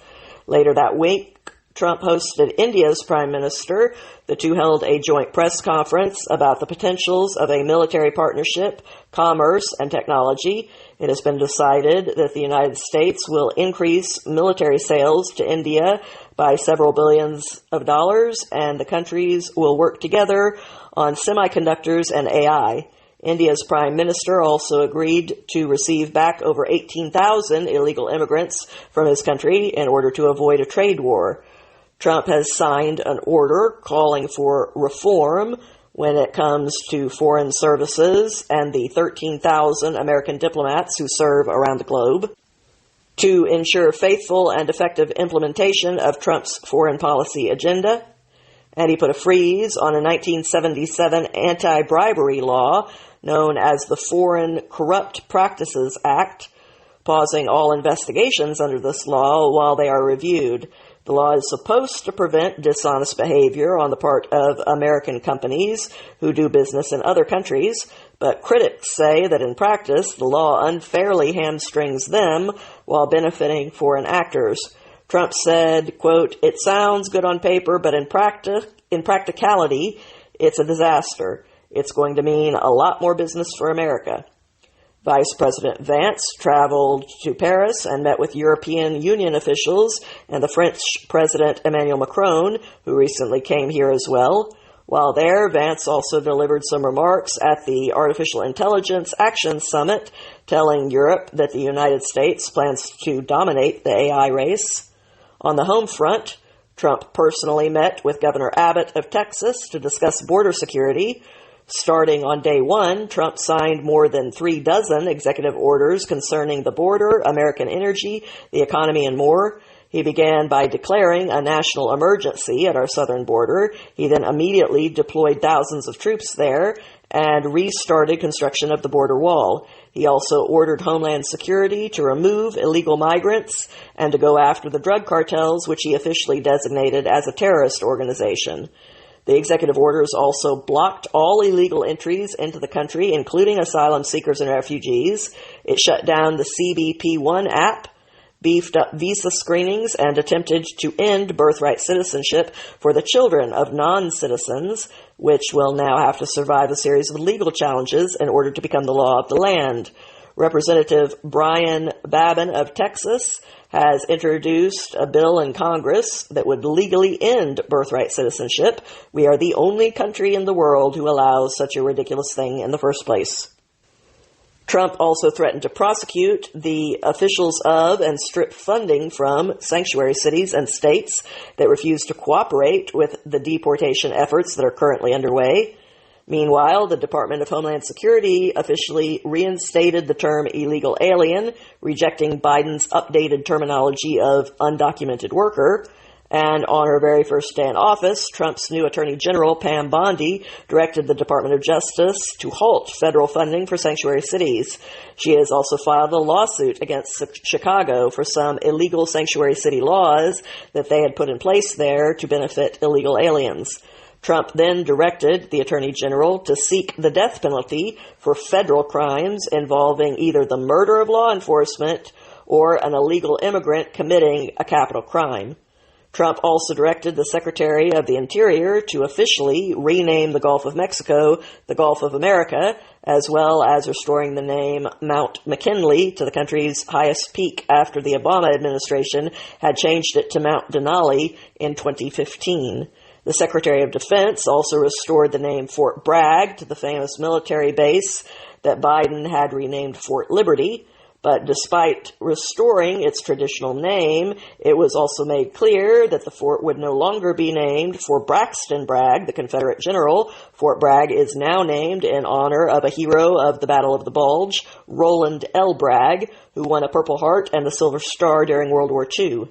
Later that week, Trump hosted India's Prime Minister. The two held a joint press conference about the potentials of a military partnership, commerce, and technology. It has been decided that the United States will increase military sales to India by several billions of dollars, and the countries will work together on semiconductors and AI. India's Prime Minister also agreed to receive back over 18,000 illegal immigrants from his country in order to avoid a trade war. Trump has signed an order calling for reform when it comes to foreign services and the 13,000 American diplomats who serve around the globe to ensure faithful and effective implementation of Trump's foreign policy agenda. And he put a freeze on a 1977 anti-bribery law known as the Foreign Corrupt Practices Act, pausing all investigations under this law while they are reviewed. The law is supposed to prevent dishonest behavior on the part of American companies who do business in other countries, but critics say that in practice, the law unfairly hamstrings them while benefiting foreign actors. Trump said, quote, "It sounds good on paper, but in practicality, it's a disaster. It's going to mean a lot more business for America." Vice President Vance traveled to Paris and met with European Union officials and the French President Emmanuel Macron, who recently came here as well. While there, Vance also delivered some remarks at the Artificial Intelligence Action Summit, telling Europe that the United States plans to dominate the AI race. On the home front, Trump personally met with Governor Abbott of Texas to discuss border security. Starting on day one, Trump signed more than 36 executive orders concerning the border, American energy, the economy, and more. He began by declaring a national emergency at our southern border. He then immediately deployed thousands of troops there and restarted construction of the border wall. He also ordered Homeland Security to remove illegal migrants and to go after the drug cartels, which he officially designated as a terrorist organization. The executive orders also blocked all illegal entries into the country, including asylum seekers and refugees. It shut down the CBP One app, beefed up visa screenings, and attempted to end birthright citizenship for the children of non-citizens, which will now have to survive a series of legal challenges in order to become the law of the land. Representative Brian Babin of Texas has introduced a bill in Congress that would legally end birthright citizenship. We are the only country in the world who allows such a ridiculous thing in the first place. Trump also threatened to prosecute the officials of and strip funding from sanctuary cities and states that refuse to cooperate with the deportation efforts that are currently underway. Meanwhile, the Department of Homeland Security officially reinstated the term illegal alien, rejecting Biden's updated terminology of undocumented worker. And on her very first day in office, Trump's new Attorney General, Pam Bondi, directed the Department of Justice to halt federal funding for sanctuary cities. She has also filed a lawsuit against Chicago for some illegal sanctuary city laws that they had put in place there to benefit illegal aliens. Trump then directed the Attorney General to seek the death penalty for federal crimes involving either the murder of law enforcement or an illegal immigrant committing a capital crime. Trump also directed the Secretary of the Interior to officially rename the Gulf of Mexico the Gulf of America, as well as restoring the name Mount McKinley to the country's highest peak after the Obama administration had changed it to Mount Denali in 2015. The Secretary of Defense also restored the name Fort Bragg to the famous military base that Biden had renamed Fort Liberty. But despite restoring its traditional name, it was also made clear that the fort would no longer be named for Braxton Bragg, the Confederate general. Fort Bragg is now named in honor of a hero of the Battle of the Bulge, Roland L. Bragg, who won a Purple Heart and the Silver Star during World War II.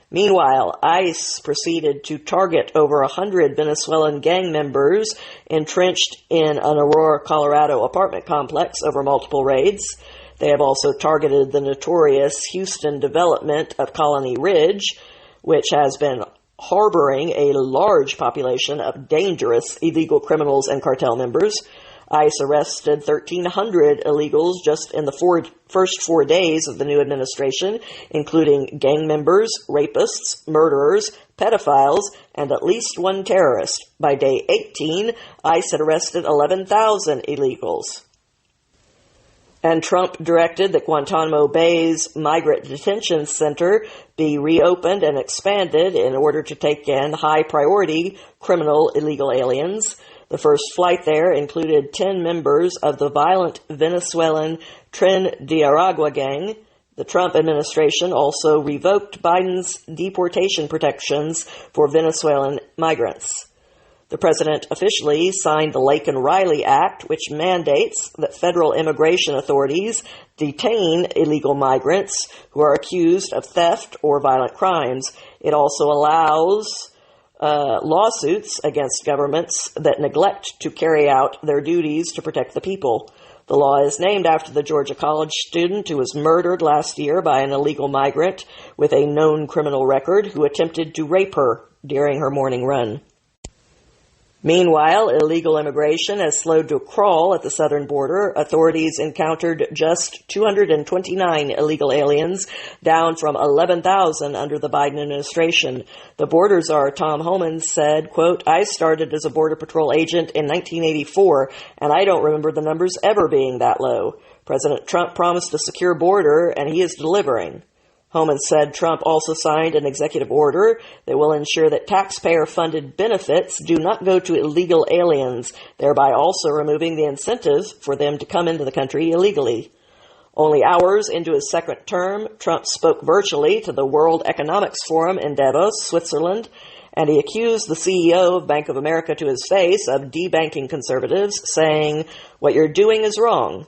Meanwhile, ICE proceeded to target over 100 Venezuelan gang members entrenched in an Aurora, Colorado apartment complex over multiple raids. They have also targeted the notorious Houston development of Colony Ridge, which has been harboring a large population of dangerous illegal criminals and cartel members. ICE arrested 1,300 illegals just in the first 4 days of the new administration, including gang members, rapists, murderers, pedophiles, and at least one terrorist. By day 18, ICE had arrested 11,000 illegals. And Trump directed that Guantanamo Bay's Migrant Detention Center be reopened and expanded in order to take in high-priority criminal illegal aliens. The first flight there included 10 members of the violent Venezuelan Tren de Aragua gang. The Trump administration also revoked Biden's deportation protections for Venezuelan migrants. The president officially signed the Laken-Riley Act, which mandates that federal immigration authorities detain illegal migrants who are accused of theft or violent crimes. It also allows lawsuits against governments that neglect to carry out their duties to protect the people. The law is named after the Georgia College student who was murdered last year by an illegal migrant with a known criminal record who attempted to rape her during her morning run. Meanwhile, illegal immigration has slowed to a crawl at the southern border. Authorities encountered just 229 illegal aliens, down from 11,000 under the Biden administration. The border czar, Tom Homan, said, quote, "I started as a Border Patrol agent in 1984, and I don't remember the numbers ever being that low. President Trump promised a secure border, and he is delivering." Homan said Trump also signed an executive order that will ensure that taxpayer-funded benefits do not go to illegal aliens, thereby also removing the incentive for them to come into the country illegally. Only hours into his second term, Trump spoke virtually to the World Economics Forum in Davos, Switzerland, and he accused the CEO of Bank of America to his face of debanking conservatives, saying, "What you're doing is wrong."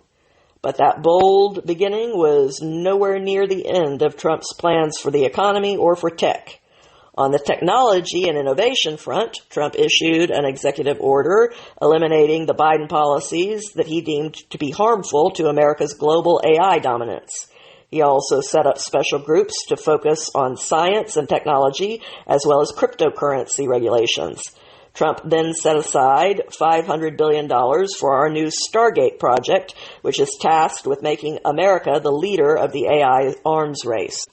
But that bold beginning was nowhere near the end of Trump's plans for the economy or for tech. On the technology and innovation front, Trump issued an executive order eliminating the Biden policies that he deemed to be harmful to America's global AI dominance. He also set up special groups to focus on science and technology, as well as cryptocurrency regulations. Trump then set aside $500 billion for our new Stargate project, which is tasked with making America the leader of the AI arms race.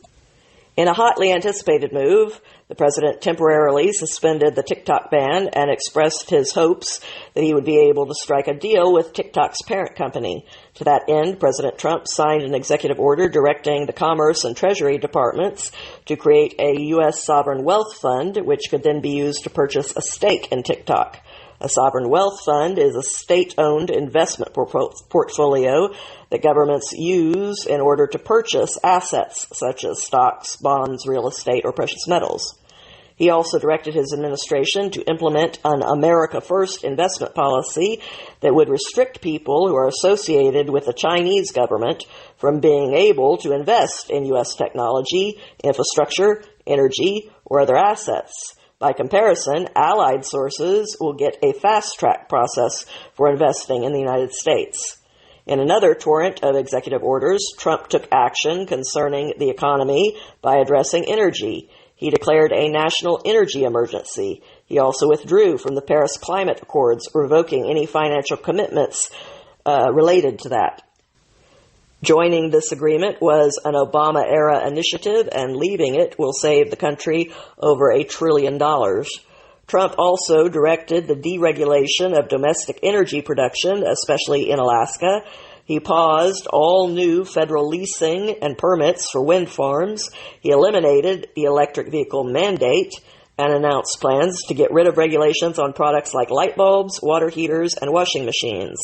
In a hotly anticipated move, the president temporarily suspended the TikTok ban and expressed his hopes that he would be able to strike a deal with TikTok's parent company. To that end, President Trump signed an executive order directing the Commerce and Treasury departments to create a U.S. sovereign wealth fund, which could then be used to purchase a stake in TikTok. A sovereign wealth fund is a state-owned investment portfolio that governments use in order to purchase assets such as stocks, bonds, real estate, or precious metals. He also directed his administration to implement an America First investment policy that would restrict people who are associated with the Chinese government from being able to invest in U.S. technology, infrastructure, energy, or other assets. By comparison, allied sources will get a fast-track process for investing in the United States. In another torrent of executive orders, Trump took action concerning the economy by addressing energy. He declared a national energy emergency. He also withdrew from the Paris Climate Accords, revoking any financial commitments related to that. Joining this agreement was an Obama-era initiative, and leaving it will save the country over $1 trillion. Trump also directed the deregulation of domestic energy production, especially in Alaska. He paused all new federal leasing and permits for wind farms. He eliminated the electric vehicle mandate and announced plans to get rid of regulations on products like light bulbs, water heaters, and washing machines.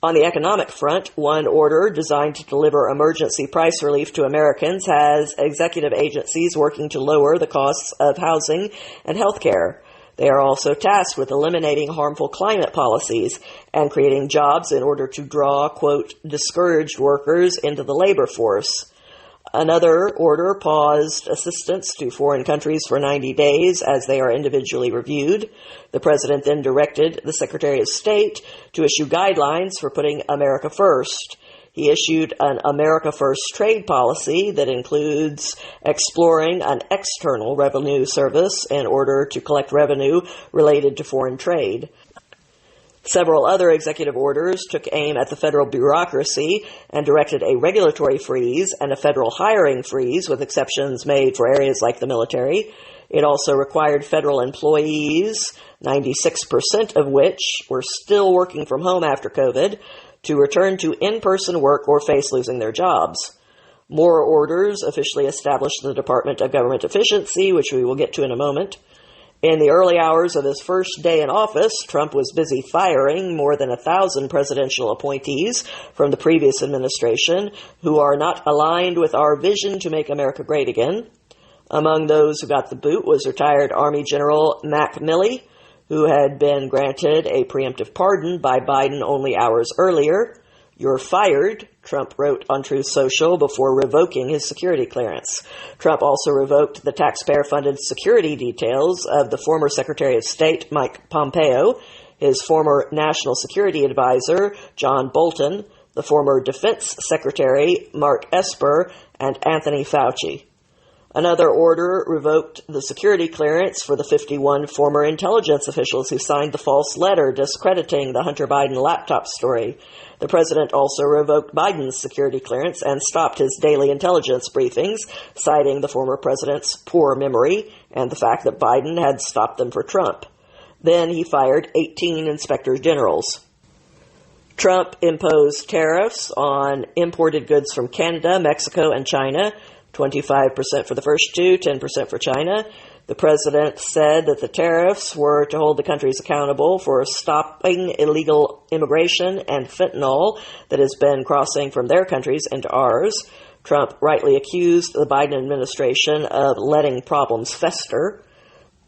On the economic front, one order designed to deliver emergency price relief to Americans has executive agencies working to lower the costs of housing and health care. They are also tasked with eliminating harmful climate policies and creating jobs in order to draw, quote, discouraged workers into the labor force. Another order paused assistance to foreign countries for 90 days as they are individually reviewed. The president then directed the Secretary of State to issue guidelines for putting America first. He issued an America First trade policy that includes exploring an external revenue service in order to collect revenue related to foreign trade. Several other executive orders took aim at the federal bureaucracy and directed a regulatory freeze and a federal hiring freeze, with exceptions made for areas like the military. It also required federal employees, 96% of which were still working from home after COVID, to return to in-person work or face losing their jobs. More orders officially established the Department of Government Efficiency, which we will get to in a moment. In the early hours of his first day in office, Trump was busy firing more than 1,000 presidential appointees from the previous administration who are not aligned with our vision to make America great again. Among those who got the boot was retired Army General Mac Milley, who had been granted a preemptive pardon by Biden only hours earlier. "You're fired," Trump wrote on Truth Social before revoking his security clearance. Trump also revoked the taxpayer-funded security details of the former Secretary of State Mike Pompeo, his former National Security Advisor John Bolton, the former Defense Secretary Mark Esper, and Anthony Fauci. Another order revoked the security clearance for the 51 former intelligence officials who signed the false letter discrediting the Hunter Biden laptop story. The president also revoked Biden's security clearance and stopped his daily intelligence briefings, citing the former president's poor memory and the fact that Biden had stopped them for Trump. Then he fired 18 inspector generals. Trump imposed tariffs on imported goods from Canada, Mexico, and China, 25% for the first two, 10% for China. The president said that the tariffs were to hold the countries accountable for stopping illegal immigration and fentanyl that has been crossing from their countries into ours. Trump rightly accused the Biden administration of letting problems fester.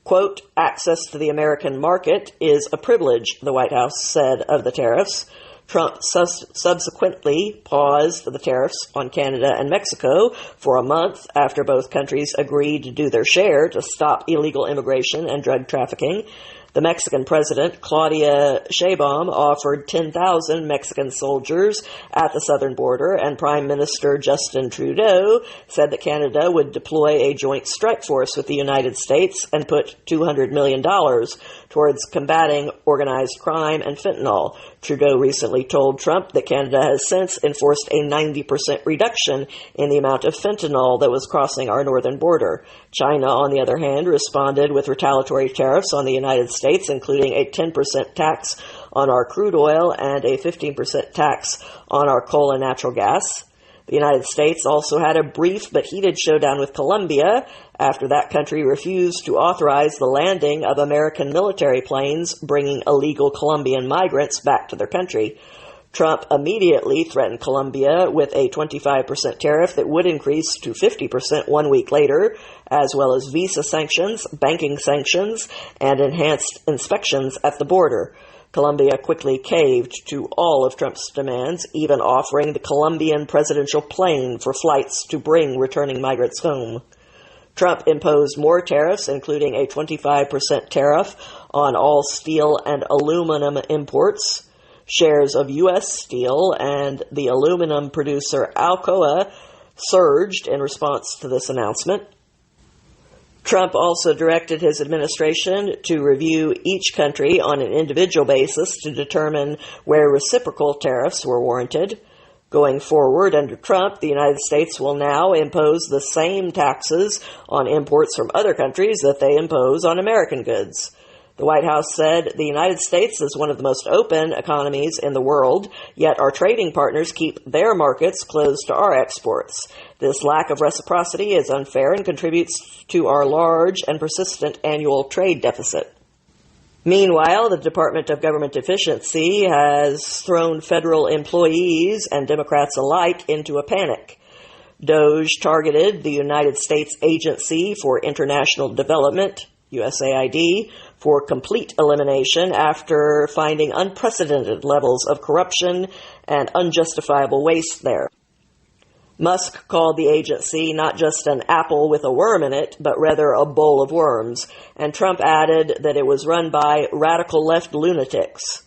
Quote, "Access to the American market is a privilege," the White House said of the tariffs. Trump subsequently paused the tariffs on Canada and Mexico for a month after both countries agreed to do their share to stop illegal immigration and drug trafficking. The Mexican president, Claudia Sheinbaum, offered 10,000 Mexican soldiers at the southern border, and Prime Minister Justin Trudeau said that Canada would deploy a joint strike force with the United States and put $200 million towards combating organized crime and fentanyl. Trudeau recently told Trump that Canada has since enforced a 90% reduction in the amount of fentanyl that was crossing our northern border. China, on the other hand, responded with retaliatory tariffs on the United States, including a 10% tax on our crude oil and a 15% tax on our coal and natural gas. The United States also had a brief but heated showdown with Colombia after that country refused to authorize the landing of American military planes bringing illegal Colombian migrants back to their country. Trump immediately threatened Colombia with a 25% tariff that would increase to 50% 1 week later, as well as visa sanctions, banking sanctions, and enhanced inspections at the border. Colombia quickly caved to all of Trump's demands, even offering the Colombian presidential plane for flights to bring returning migrants home. Trump imposed more tariffs, including a 25% tariff on all steel and aluminum imports. Shares of U.S. Steel and the aluminum producer Alcoa surged in response to this announcement. Trump also directed his administration to review each country on an individual basis to determine where reciprocal tariffs were warranted. Going forward, under Trump, the United States will now impose the same taxes on imports from other countries that they impose on American goods. The White House said the United States is one of the most open economies in the world, yet our trading partners keep their markets closed to our exports. This lack of reciprocity is unfair and contributes to our large and persistent annual trade deficit. Meanwhile, the Department of Government Efficiency has thrown federal employees and Democrats alike into a panic. DOGE targeted the United States Agency for International Development, USAID, for complete elimination after finding unprecedented levels of corruption and unjustifiable waste there. Musk called the agency not just an apple with a worm in it, but rather a bowl of worms, and Trump added that it was run by radical left lunatics.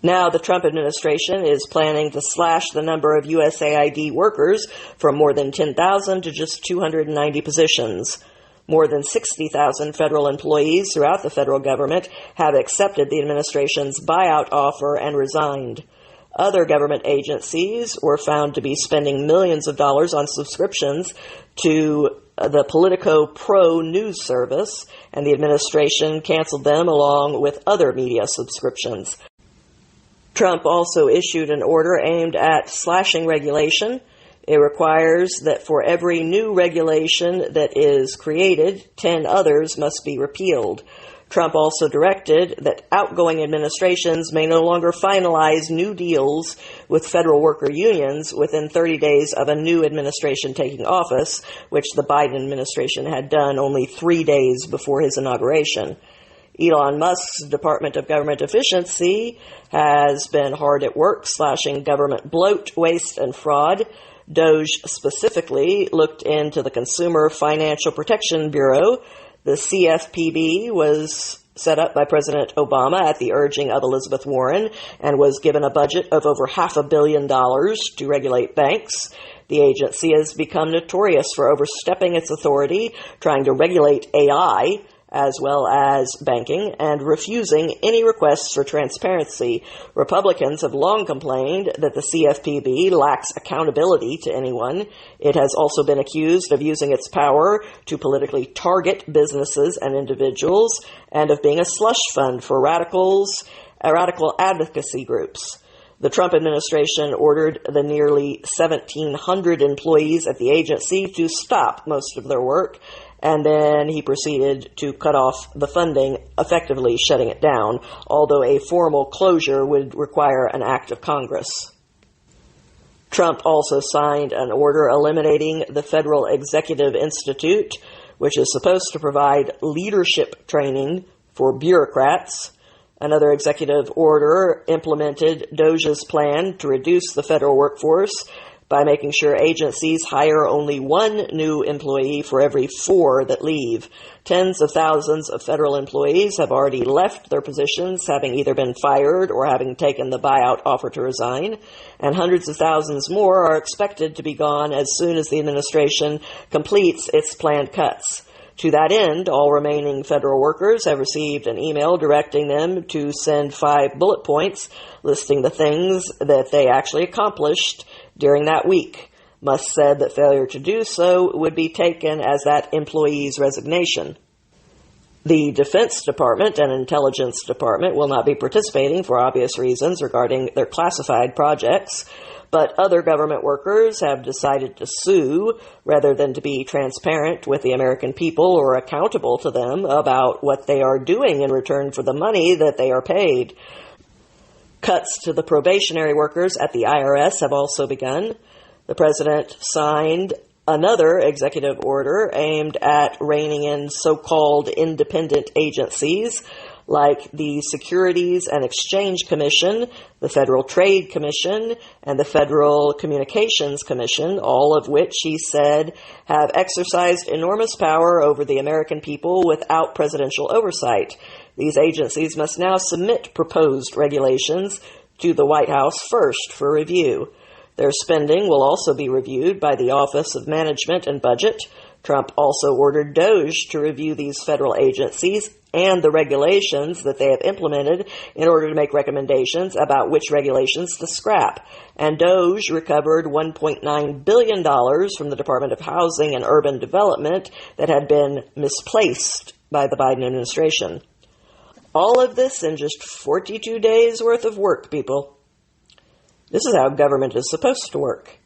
Now the Trump administration is planning to slash the number of USAID workers from more than 10,000 to just 290 positions. More than 60,000 federal employees throughout the federal government have accepted the administration's buyout offer and resigned. Other government agencies were found to be spending millions of dollars on subscriptions to the Politico Pro news service, and the administration canceled them along with other media subscriptions. Trump also issued an order aimed at slashing regulation. It requires that for every new regulation that is created, 10 others must be repealed. Trump also directed that outgoing administrations may no longer finalize new deals with federal worker unions within 30 days of a new administration taking office, which the Biden administration had done only 3 days before his inauguration. Elon Musk's Department of Government Efficiency has been hard at work slashing government bloat, waste, and fraud. DOGE specifically looked into the Consumer Financial Protection Bureau. The CFPB was set up by President Obama at the urging of Elizabeth Warren and was given a budget of over $500 million to regulate banks. The agency has become notorious for overstepping its authority, trying to regulate AI as well as banking, and refusing any requests for transparency. Republicans have long complained that the CFPB lacks accountability to anyone. It has also been accused of using its power to politically target businesses and individuals, and of being a slush fund for radical advocacy groups. The Trump administration ordered the nearly 1,700 employees at the agency to stop most of their work, and then he proceeded to cut off the funding, effectively shutting it down, although a formal closure would require an act of Congress. Trump also signed an order eliminating the Federal Executive Institute, which is supposed to provide leadership training for bureaucrats. Another executive order implemented DOGE's plan to reduce the federal workforce by making sure agencies hire only one new employee for every 4 that leave. Tens of thousands of federal employees have already left their positions, having either been fired or having taken the buyout offer to resign, and hundreds of thousands more are expected to be gone as soon as the administration completes its planned cuts. To that end, all remaining federal workers have received an email directing them to send 5 bullet points listing the things that they actually accomplished during that week. Musk said that failure to do so would be taken as that employee's resignation. The Defense Department and Intelligence Department will not be participating for obvious reasons regarding their classified projects, but other government workers have decided to sue rather than to be transparent with the American people or accountable to them about what they are doing in return for the money that they are paid. Cuts to the probationary workers at the IRS have also begun. The president signed another executive order aimed at reining in so-called independent agencies like the Securities and Exchange Commission, the Federal Trade Commission, and the Federal Communications Commission, all of which, he said, have exercised enormous power over the American people without presidential oversight. These agencies must now submit proposed regulations to the White House first for review. Their spending will also be reviewed by the Office of Management and Budget. Trump also ordered DOJ to review these federal agencies and the regulations that they have implemented in order to make recommendations about which regulations to scrap. And DOJ recovered $1.9 billion from the Department of Housing and Urban Development that had been misplaced by the Biden administration. All of this in just 42 days worth of work, people. This is how government is supposed to work.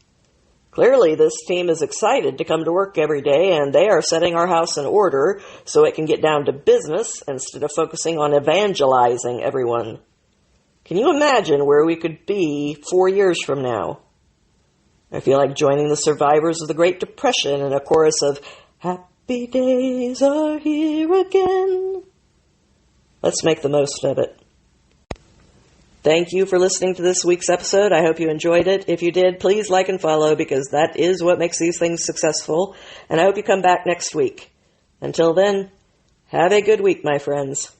Clearly, this team is excited to come to work every day, and they are setting our house in order so it can get down to business instead of focusing on evangelizing everyone. Can you imagine where we could be 4 years from now? I feel like joining the survivors of the Great Depression in a chorus of "Happy days are here again." Let's make the most of it. Thank you for listening to this week's episode. I hope you enjoyed it. If you did, please like and follow, because that is what makes these things successful. And I hope you come back next week. Until then, have a good week, my friends.